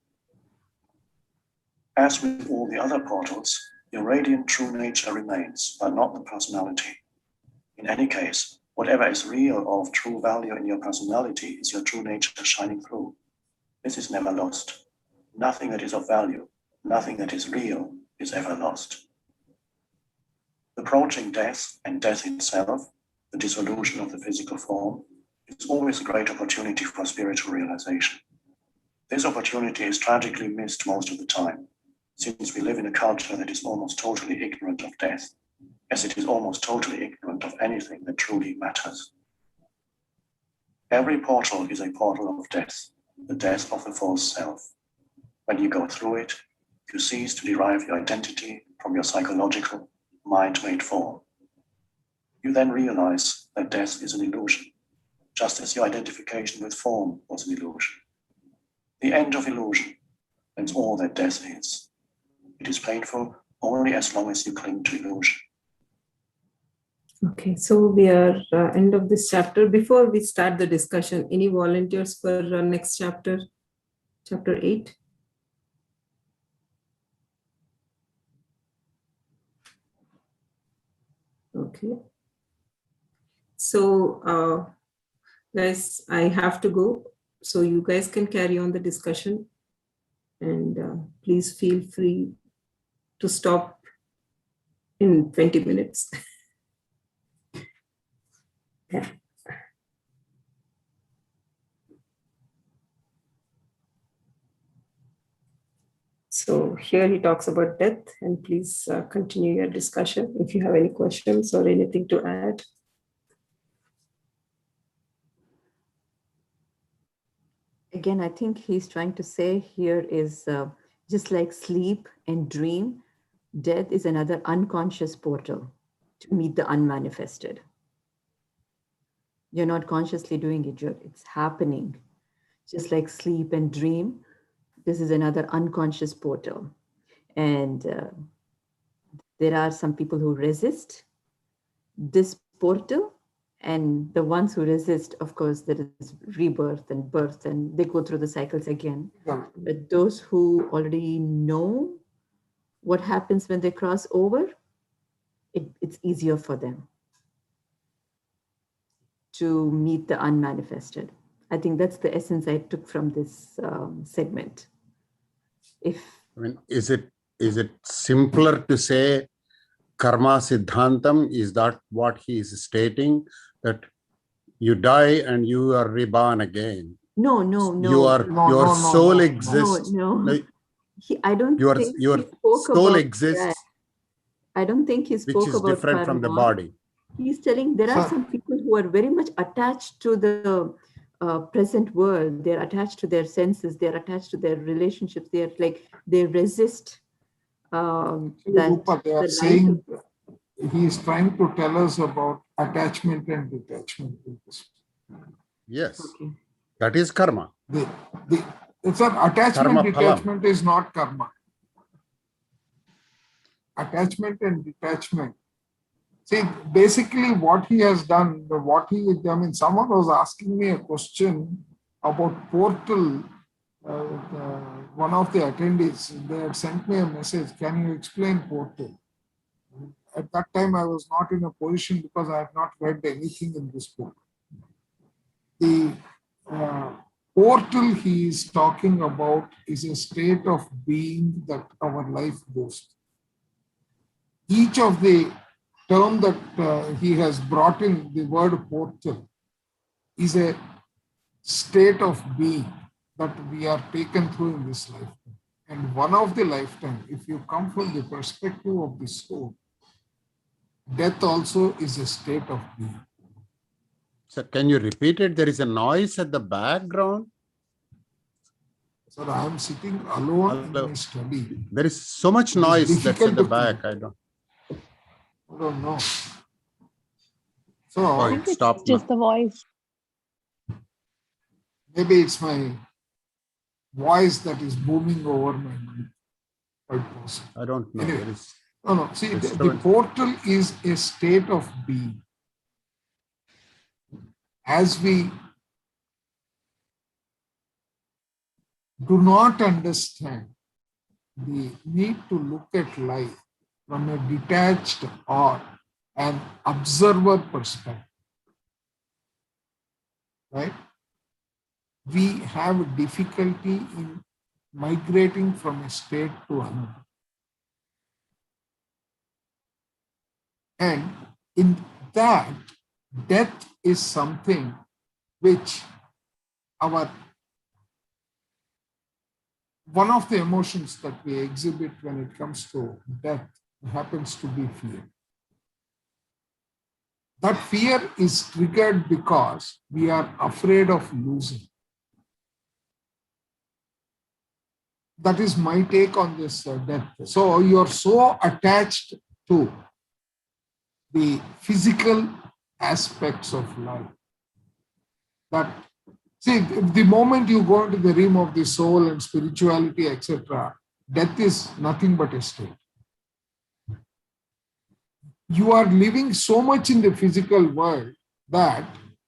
As with all the other portals, your radiant true nature remains, but not the personality. In any case, whatever is real or of true value in your personality is your true nature shining through. This is never lost. Nothing that is of value, nothing that is real, is ever lost. Approaching death and death itself, the dissolution of the physical form, is always a great opportunity for spiritual realization. This opportunity is tragically missed most of the time, since we live in a culture that is almost totally ignorant of death, as it is almost totally ignorant of anything that truly matters. Every portal is a portal of death, the death of the false self. When you go through it, you cease to derive your identity from your psychological, mind-made form. You then realize that death is an illusion, just as your identification with form was an illusion. The end of illusion, that's all that death is. It is painful only as long as you cling to illusion. Okay, so we are end of this chapter. Before we start the discussion, any volunteers for next chapter, chapter 8? Okay. So, guys, I have to go. So you guys can carry on the discussion. And please feel free to stop in 20 minutes. Yeah. So here he talks about death, and please continue your discussion if you have any questions or anything to add. again, I think he's trying to say here is just like sleep and dream, death is another unconscious portal to meet the unmanifested. You're not consciously doing it, it's happening. Just like sleep and dream, this is another unconscious portal. And there are some people who resist this portal, and the ones who resist, of course, there is rebirth and birth, and they go through the cycles again. But those who already know what happens when they cross over, it's easier for them to meet the unmanifested. I think that's the essence I took from this segment. I mean, is it simpler to say karma siddhantam? Is that what he is stating, that you die and you are reborn again? No. Your soul exists. No. I don't think your he spoke soul about exists. That. I don't think he spoke which is about different karma. from the body. He's telling there are some people who are very much attached to the present world. They're attached to their senses. They're attached to their relationships. They're like, they resist Rupa, they are saying he is trying to tell us about attachment and detachment. Yes, okay. That is karma. It's an attachment, karma detachment phalam. Is not karma. Attachment and detachment. See, basically what he has done, someone was asking me a question about portal. One of the attendees, they had sent me a message, can you explain portal? At that time, I was not in a position because I have not read anything in this book. The portal he is talking about is a state of being that our life goes through. Each of the term that he has brought in, the word portal, is a state of being that we are taken through in this lifetime. And one of the lifetime, if you come from the perspective of the soul, death also is a state of being. So can you repeat it? There is a noise at the background. Sir, I am sitting alone in my study. There is so much noise that's at the back. I don't know. So I think it's just the voice. Maybe it's my voice that is booming over my mind. I don't know. Anyway, no. See, the portal is a state of being. As we do not understand the need to look at life from a detached or an observer perspective, right? We have difficulty in migrating from a state to another. And in that, death is something which one of the emotions that we exhibit when it comes to death happens to be fear. That fear is triggered because we are afraid of losing. That is my take on this death. So you're so attached to the physical aspects of life that, see, the moment you go into the realm of the soul and spirituality, etc., death is nothing but a state. You are living so much in the physical world that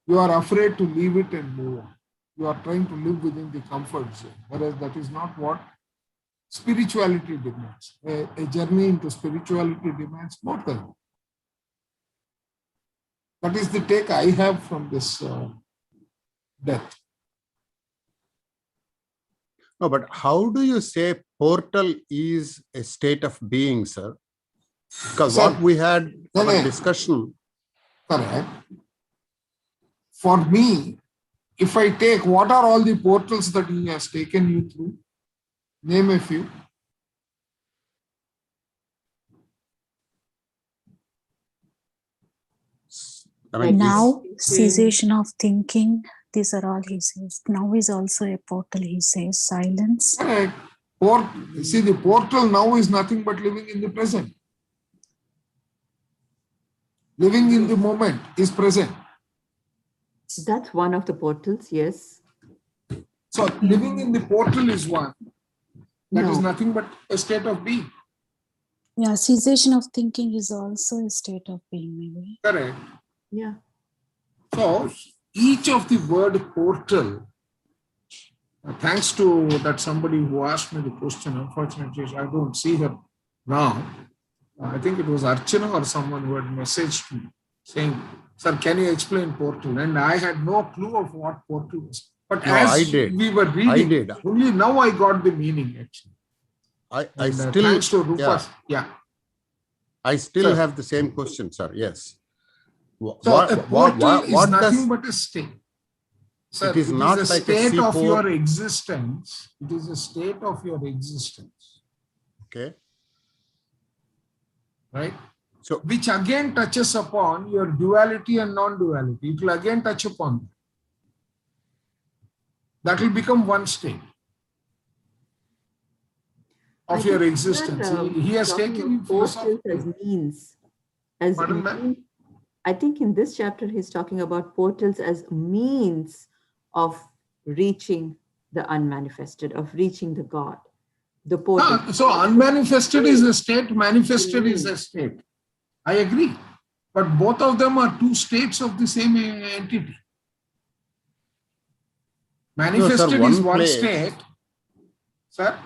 you are afraid to leave it and move on. You are trying to live within the comfort zone, whereas that is not what spirituality demands. A journey into spirituality demands more than that. That is the take I have from this death. No, but how do you say portal is a state of being, sir? Because what we had our discussion. Correct. For me, if I take, what are all the portals that he has taken you through? Name a few. Now, cessation of thinking, These are all he says. Now is also a portal, he says. Silence. Correct. See, the portal now is nothing but living in the present. Living in the moment is present. That's one of the portals, yes. So living in the portal is one. That is No. nothing but a state of being. Yeah, cessation of thinking is also a state of being, maybe. Correct. Yeah. So each of the word portal, thanks to that somebody who asked me the question, unfortunately I don't see her now. I think it was Archana or someone who had messaged me saying, sir, can you explain portal? And I had no clue of what portal was. But No, as I did. we were reading, only now I got the meaning actually. I still, thanks to Rupa, I still Sir. have the same question, sir. Yes. So a portal is nothing but a state. Sir, it is not a like a state of seaport. your existence. It is a state of your existence. Okay. Right? So, which again touches upon your duality and non-duality. It will again touch upon that. Will become one state of your existence. He has taken portals as means. I think in this chapter he's talking about portals as means of reaching the unmanifested, of reaching the God. The portal. So unmanifested is a state, manifested is a state. I agree. But both of them are two states of the same entity. Manifested is one state. Sir?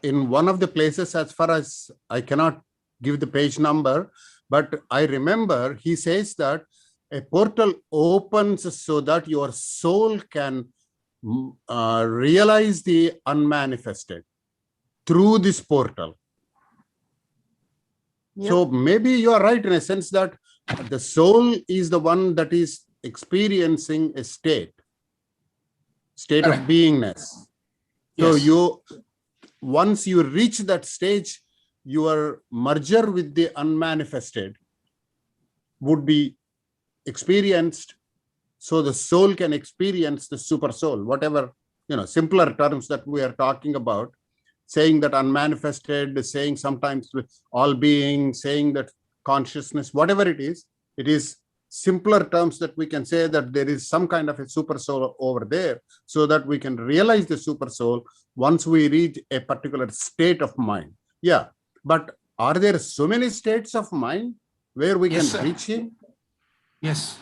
In one of the places, as far as I cannot give the page number, but I remember he says that a portal opens so that your soul can realize the unmanifested through this portal. Yep. So maybe you are right in a sense that the soul is the one that is experiencing a state of beingness. Yes. So once you reach that stage, your merger with the unmanifested would be experienced, so the soul can experience the super soul, whatever, simpler terms that we are talking about, saying that unmanifested, saying sometimes with all being, saying that consciousness, whatever it is simpler terms that we can say that there is some kind of a super soul over there, so that we can realize the super soul once we reach a particular state of mind. Yeah. But are there so many states of mind where we can reach him? Yes.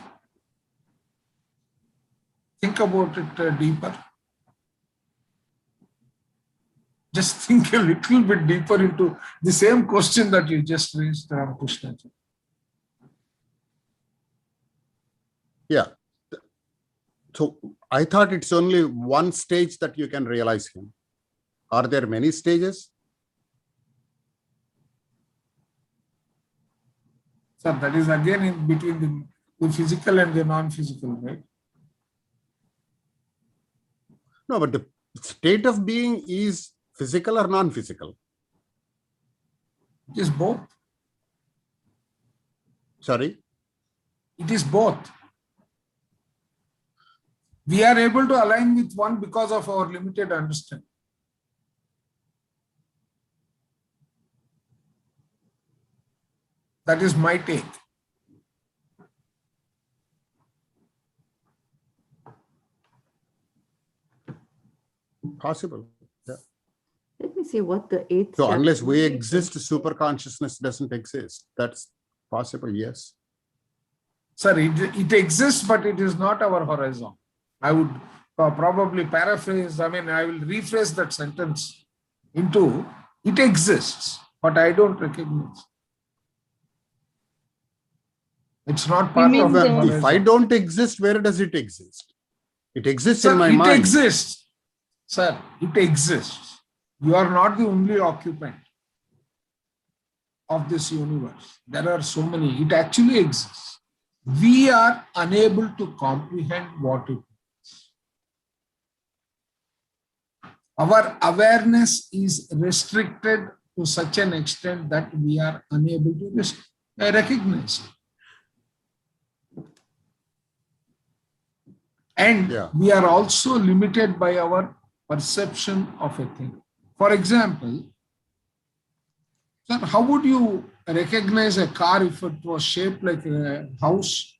Think about it deeper. Just think a little bit deeper into the same question that you just raised, Ramakrishna. Yeah. So I thought it's only one stage that you can realize him. Are there many stages? So that is again in between the physical and the non-physical, right? No, but the state of being is physical or non-physical? It is both. Sorry? It is both. We are able to align with one because of our limited understanding. That is my take. Possible. Yeah. Let me see what the eighth. So unless we exist, super consciousness doesn't exist. That's possible, yes. Sir, it exists, but it is not our horizon. I would probably paraphrase, I will rephrase that sentence into, it exists, but I don't recognize. It's not part of the horizon. If I don't exist, where does it exist? It exists in my mind. It exists. Sir, it exists. You are not the only occupant of this universe. There are so many. It actually exists. We are unable to comprehend what it is. Our awareness is restricted to such an extent that we are unable to recognize it. And Yeah. we are also limited by our perception of a thing. For example, sir, how would you recognize a car if it was shaped like a house?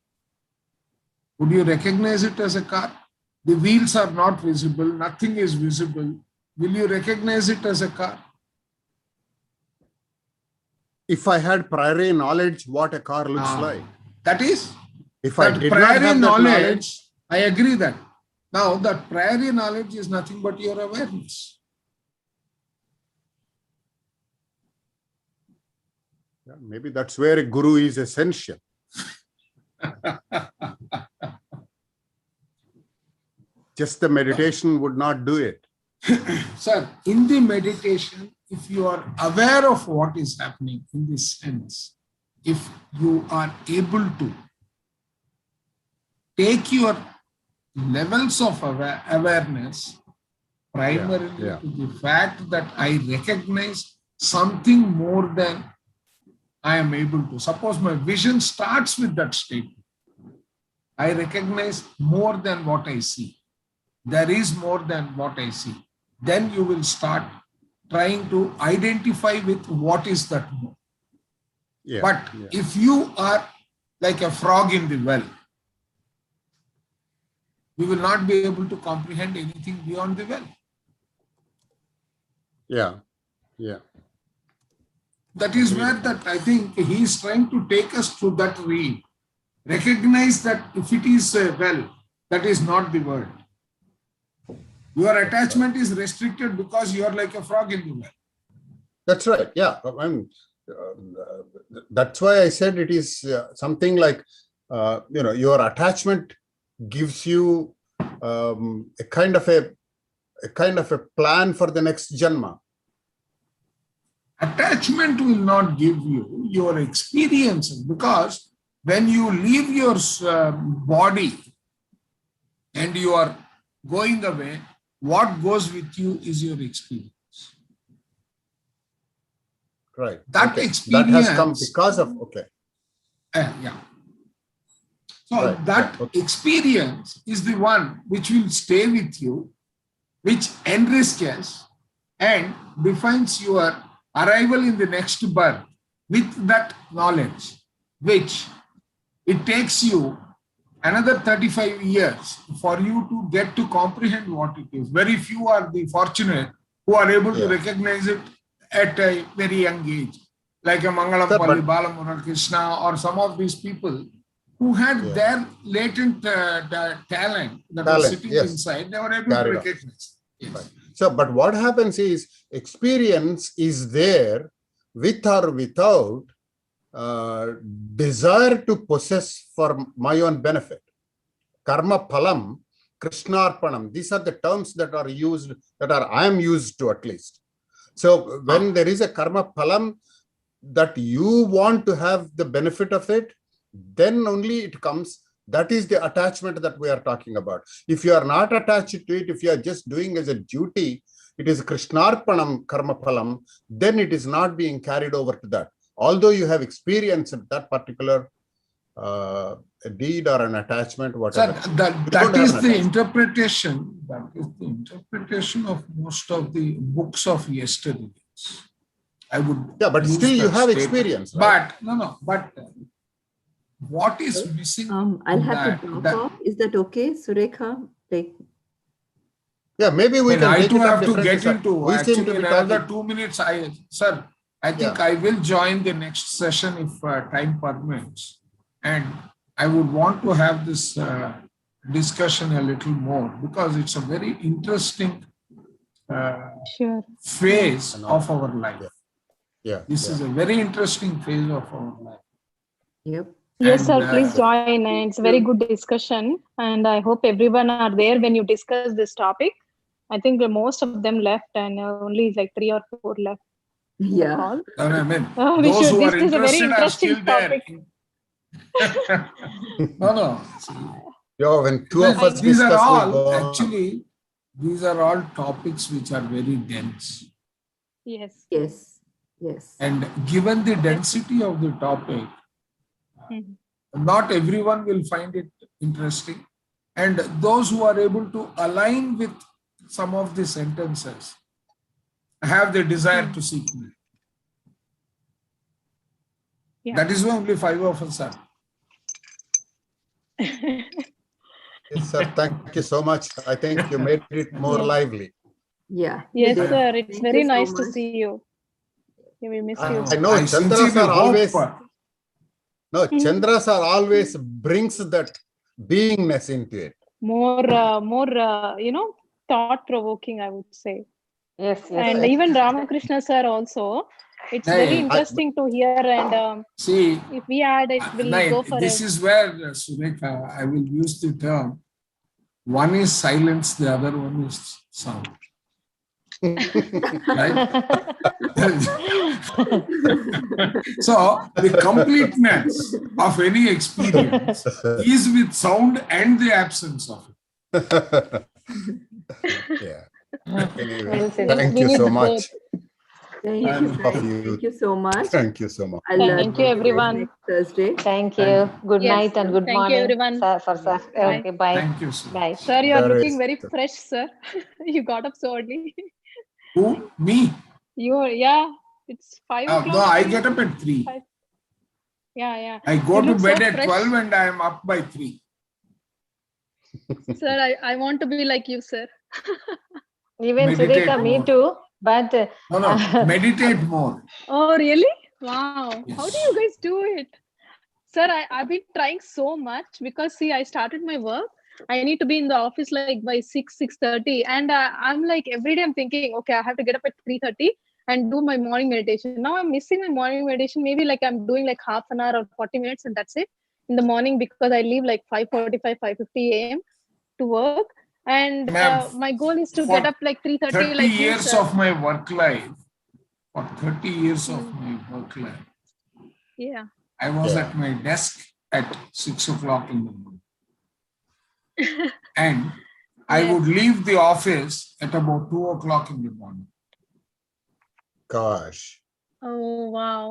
Would you recognize it as a car? The wheels are not visible, nothing is visible. Will you recognize it as a car? If I had prior knowledge what a car looks like. That is, if I that did not prior have that knowledge, I agree that. Now, that prior knowledge is nothing but your awareness. yeah, maybe that's where a guru is essential. Just the meditation would not do it. Sir, in the meditation, if you are aware of what is happening in this sense, if you are able to take your levels of awareness primarily to the fact that I recognize something more than I am able to. Suppose my vision starts with that statement. I recognize more than what I see. There is more than what I see. Then you will start trying to identify with what is that more. Yeah, but if you are like a frog in the well, you will not be able to comprehend anything beyond the well. Yeah, yeah. That is where that I think he is trying to take us through that read. Recognize that if it is a well, that is not the world. Your attachment is restricted because you are like a frog in the well. That's right. Yeah, that's why I said it is something like your attachment gives you a kind of a plan for the next janma. Attachment will not give you your experiences, because when you leave your body and you are going away, what goes with you is your experience. Right. That experience. That has come because of, yeah. So that experience is the one which will stay with you, which enriches and defines your arrival in the next birth with that knowledge, which it takes you another 35 years for you to get to comprehend what it is. Very few are the fortunate who are able to recognize it at a very young age, like a Mangalampalli, Balamura Krishna, or some of these people who had their latent talent that was sitting inside, they were able to recognize. Yes. Right. So, but what happens is experience is there with or without desire to possess for my own benefit. Karma phalam, krishnarpanam, these are the terms that are used, I am used to at least. So when there is a karma phalam that you want to have the benefit of it, then only it comes. That is the attachment that we are talking about. If you are not attached to it, if you are just doing as a duty, it is krishnarpanam karma phalam, then it is not being carried over to that. Although you have experienced that particular deed or an attachment, whatever. Sir, that is the interpretation. That is the interpretation of most of the books of yesterday. I would. Yeah, but still you have experience, right? But what is missing? I'll have to drop off. Is that okay, Surekha? Yeah, maybe we can. I too have to get into. Actually, in another 2 minutes, sir, I think I will join the next session if time permits, and I would want to have this discussion a little more, because it's a very interesting phase of our life. This is a very interesting phase of our life. Yep. Yes, sir, please join. It's a very good discussion. And I hope everyone are there when you discuss this topic. I think most of them left and only like 3 or 4 left. Yeah. I mean, those who are interested are still there. No. Yeah, when two of us these discuss, are all actually, these are all topics which are very dense. Yes. And given the density of the topic, not everyone will find it interesting. And those who are able to align with some of the sentences have the desire to seek me. Yeah. That is why only 5 of us are. Yes, sir. Thank you so much. I think you made it more Yeah. lively. Yeah. Yes, did. sir. It's Thank very you so nice to much. see you. Yeah, we miss you. I know I Chandras sincerely are always hope. Chandras are always brings that beingness into it. More, thought-provoking, I would say. Yes, And yes. even Ramakrishna sir also, it's Hey, very interesting to hear. And See, if we add it, we'll go for this it. is where, Surekha, I will use the term. One is silence, the other one is sound. Right? So, the completeness of any experience is with sound and the absence of it. Yeah. Anyway, Well said. thank We you need so both. much. Thank you. And of you. Thank you so much. Thank you so much. I'll Thank you, see you guys everyone. next Thursday. Thank you. Good Yes. night and good Thank you, morning, everyone. sir, for sir. Bye. Okay, bye. Thank you, sir. Bye. Sir, you are Very looking very good. fresh, sir. You got up so early. Who? Me? Yeah, it's 5 o'clock. No, I for get you? up at 3. Yeah. I go You to look bed so at fresh. 12 and I am up by 3. Sir, I want to be like you, sir. Even Meditate Sureka, me more. too. But No, meditate more. Oh, really? Wow. Yes. How do you guys do it? Sir, I've been trying so much because, see, I started my work. I need to be in the office like by 6:30. And I'm like, every day I'm thinking, okay, I have to get up at 3:30 and do my morning meditation. Now I'm missing my morning meditation. Maybe like I'm doing like half an hour or 40 minutes and that's it in the morning because I leave like 5:45, 5:50 a.m. to work. And Ma'am, my goal is to for get up like 3:30 30 like you, years sir. of my work life, for 30 years of my work life, Yeah. I was at my desk at 6 o'clock in the morning. And I Yes. would leave the office at about 2 o'clock in the morning. Gosh. Oh, wow.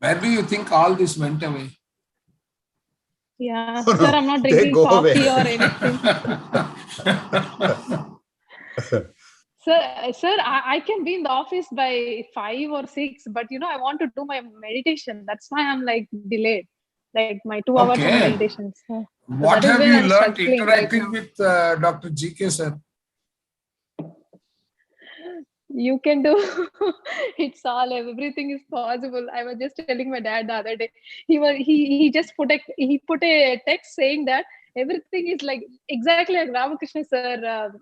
Where do you think all this went away? Yeah. Oh, Sir, no, I'm not they drinking go coffee away. or anything. Sir, I can be in the office by 5 or 6, but I want to do my meditation. That's why I'm like delayed, like my 2 hours of Okay. meditation. So What that is have where you I'm learned struggling right interacting now. with Dr. GK, sir? You can do it's all, everything is possible. I was just telling my dad the other day. He just put a text saying that everything is like exactly like Ramakrishna sir,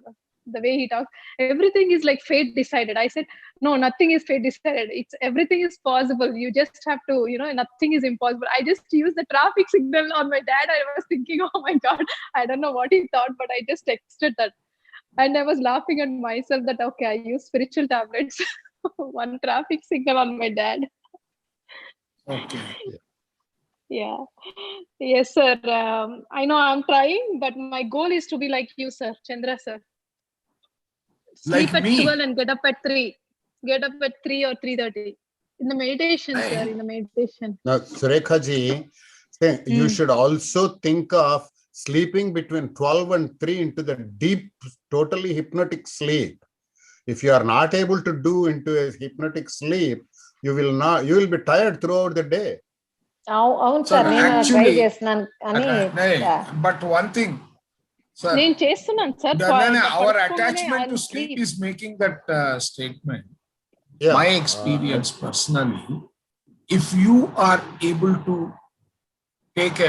the way he talks, everything is like fate decided. I said, no, nothing is fate decided. It's everything is possible. You just have to, nothing is impossible. I just used the traffic signal on my dad. I was thinking, oh my God, I don't know what he thought, but I just texted that. And I was laughing at myself that, okay, I use spiritual tablets. One traffic signal on my dad. Okay. Yeah. Yes, sir. I know I'm trying, but my goal is to be like you, sir. Chandra, sir. Sleep Like at me. 12 and get up at 3. Get up at 3 or 3:30. In the meditation, sir. In the meditation. Now, Surekha ji, you should also think of sleeping between 12 and 3 into the deep, totally hypnotic sleep. If you are not able to do into a hypnotic sleep, you will be tired throughout the day. అవును Sir, sir నేను try actually, చేస్తున్నాను అని but one thing, sir, నేను చేస్తున్నాను sir. our attachment to sleep is making that statement. Yeah. My experience personally, if you are able to take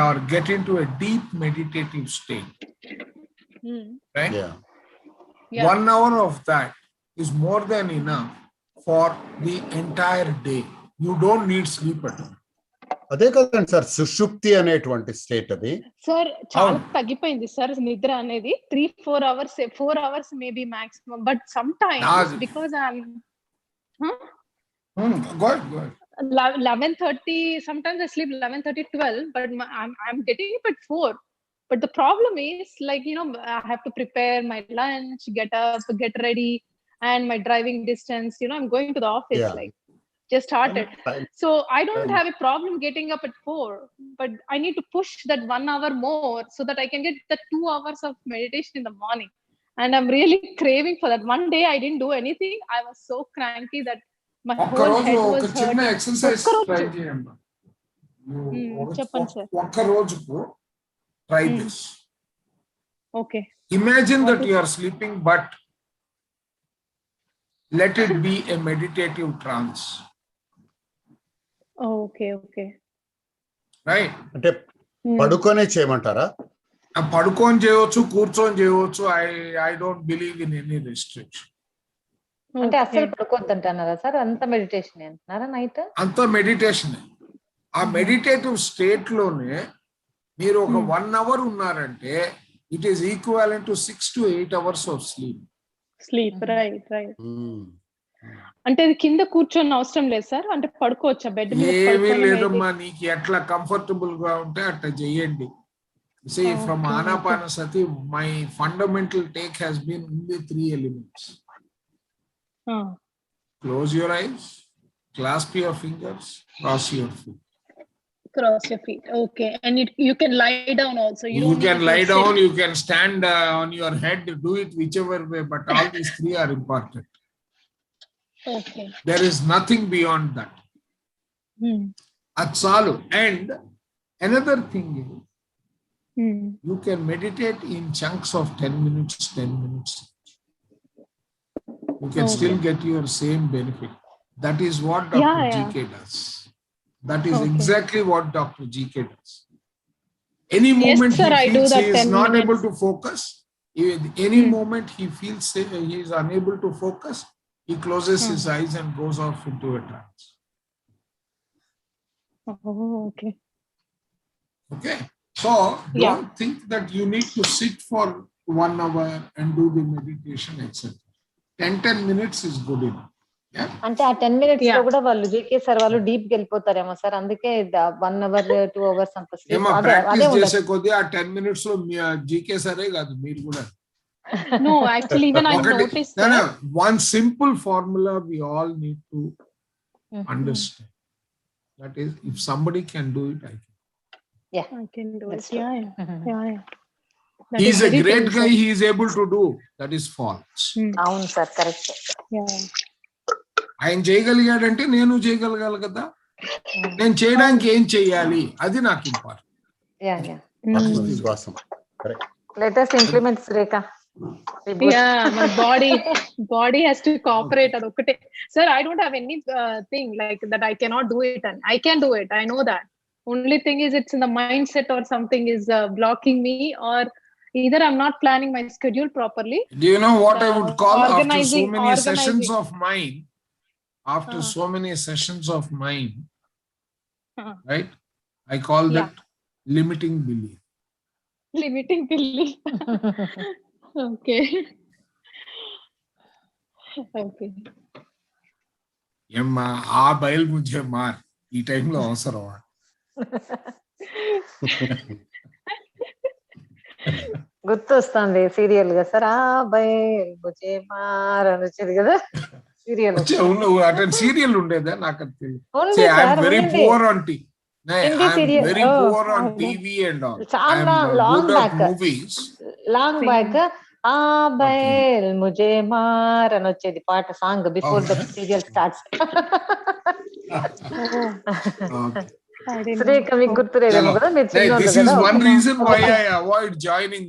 or get into a deep meditative state, right? Yeah. 1 hour of that is more than enough for the entire day. You don't need sleep at all. అదే కదండి sir సుషుప్తి అనేటువంటి state అది. Sir చాలా తగ్గిపోయింది sir నిద్ర అనేది 3-4 hours 4 hours maybe maximum, but sometimes because I'm go ahead. 11:30, sometimes I sleep 11:30, 12, but I'm getting up at 4. But the problem is, like, I have to prepare my lunch, get up, get ready, and my driving distance, I'm going to the office. Yeah. Like, just started. Time. So I don't have a problem getting up at 4, but I need to push that 1 hour more so that I can get the 2 hours of meditation in the morning. And I'm really craving for that. One day I didn't do anything. I was so cranky that my whole head was చిన్న hurting. Exercise try చేయమ్మా. చెప్పండి sir. ఒక్క రోజుకు try this. Okay. Imagine that you are sleeping, but let it be a meditative trance. Okay. Right? అంటే పడుకొనే చేయమంటారా? పడుకొని చేయవచ్చు, కూర్చొని చేయవచ్చు. I don't believe in any restriction. అంటే అసలు పడుకోవద్దంటున్నారా సార్? అంత మెడిటేషన్ అంటున్నారా నైట్? అంత మెడిటేషన్. ఆ మెడిటేటివ్ స్టేట్ లోనే మీరు ఒక 1 hour ఉన్నారంటే it is equivalent to 6 to 8 hours of sleep. Right. అంటే అది కింద కూర్చొని అవసరం లేదు సార్, అంటే పడుకోవచ్చా బెడ్ మీద? ఏమీ లేదమ్మా, నీకు ఎట్లా కంఫర్టబుల్ గా ఉంటే అట్లా చేయండి. See, from Anapanasati, my fundamental take has been only 3 elements. Close your eyes, clasp your fingers, cross your feet. Cross your feet. Okay. And you can lie down also. You can lie down, you can stand on your head, do it whichever way, but all these 3 are important. Okay. There is nothing beyond that. That's all. And another thing is, you can meditate in chunks of 10 minutes, 10 minutes. You can still get your same benefit. That is what Dr. GK does. That is exactly what Dr. GK does. Any moment he feels he is not able to focus, any moment he feels he is unable to focus, he closes his eyes and goes off into a trance. Okay. So don't think that you need to sit for 1 hour and do the meditation, etc. 10 minutes is good enough. అంటే ఆ 10 minutes లో కూడా వాళ్ళు GK sir వాళ్ళు deep గా వెళ్ళిపోతారేమో sir, అందుకే 1 hour 2 hours అంత sleep practice చేసే కొద్దీ ఆ 10 minutes లో జీకే సరే కాదు మీరు కూడా. No, actually even I noticed that one simple formula we all need to understand. That is, if somebody can do it, I can. I can do it. Yeah. He is a great guy, he is able to do. That is false. అవును sir, correct. ఆయన చేయగలిగాడంటే నేను చేయగలగాలి కదా. నేను చేయడానికి ఏం చెయ్యాలి, అది నాకు important. Let us implement, Sureka. My body has to cooperate. Adokate sir, I don't have any thing like that I cannot do it, and I can do it. I know that. Only thing is it's in the mindset or something is blocking me, or either I'm not planning my schedule properly. Do you know what I would call after so many sessions of mind? After so many sessions of mind, right? I call that limiting belief. Limiting belief. Okay. Yamma, aa bail mujhe maar. Ee time lo avasarama. గుర్తొస్తుంది serial గా sir, ఆ బయల్ ముజే మార్ అని వచ్చేది కదా serial. Attend serial ఉండేదా? నాకు అది తెలియదు. I am very poor on TV. I am very poor on TV and all. చాలా లాంగ్ బ్యాక్, లాంగ్ బ్యాక్ ఆ బయల్ ముజే మార్ అని వచ్చేది పాట, song before the serial starts. Srika మీకు గుర్తులేదేమో కదా, మీరు చిన్నోళ్ళు కదా. This is one reason why I avoid joining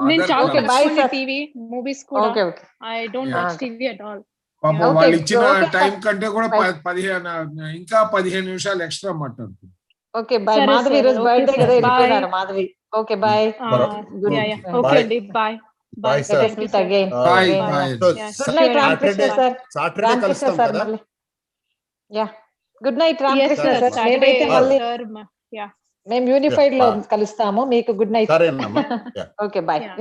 నేను చాలా తక్కువ టీవీ మూవీస్ కూడా. I don't watch TV at all. పాపం వాళ్ళు ఇచ్చిన టైం కంటే కూడా 15 నిమిషాలు ఎక్స్ట్రా మాట్లాడుతుంది. ఓకే బై మాధవి, రోజు బర్త్డే కదా, వెళ్ళిపోయినారు మాధవి. Okay bye. ఓకే అండి, bye bye sir. Again bye. Good night Ramakrishna sir. Saturday కలుస్తాం కదా. Yeah good night Ramakrishna sir. మేమైతే మళ్ళీ మేము యూనిఫైడ్ లో కలుస్తాము. మీకు గుడ్ నైట్. సరేనమ్మా. Okay by.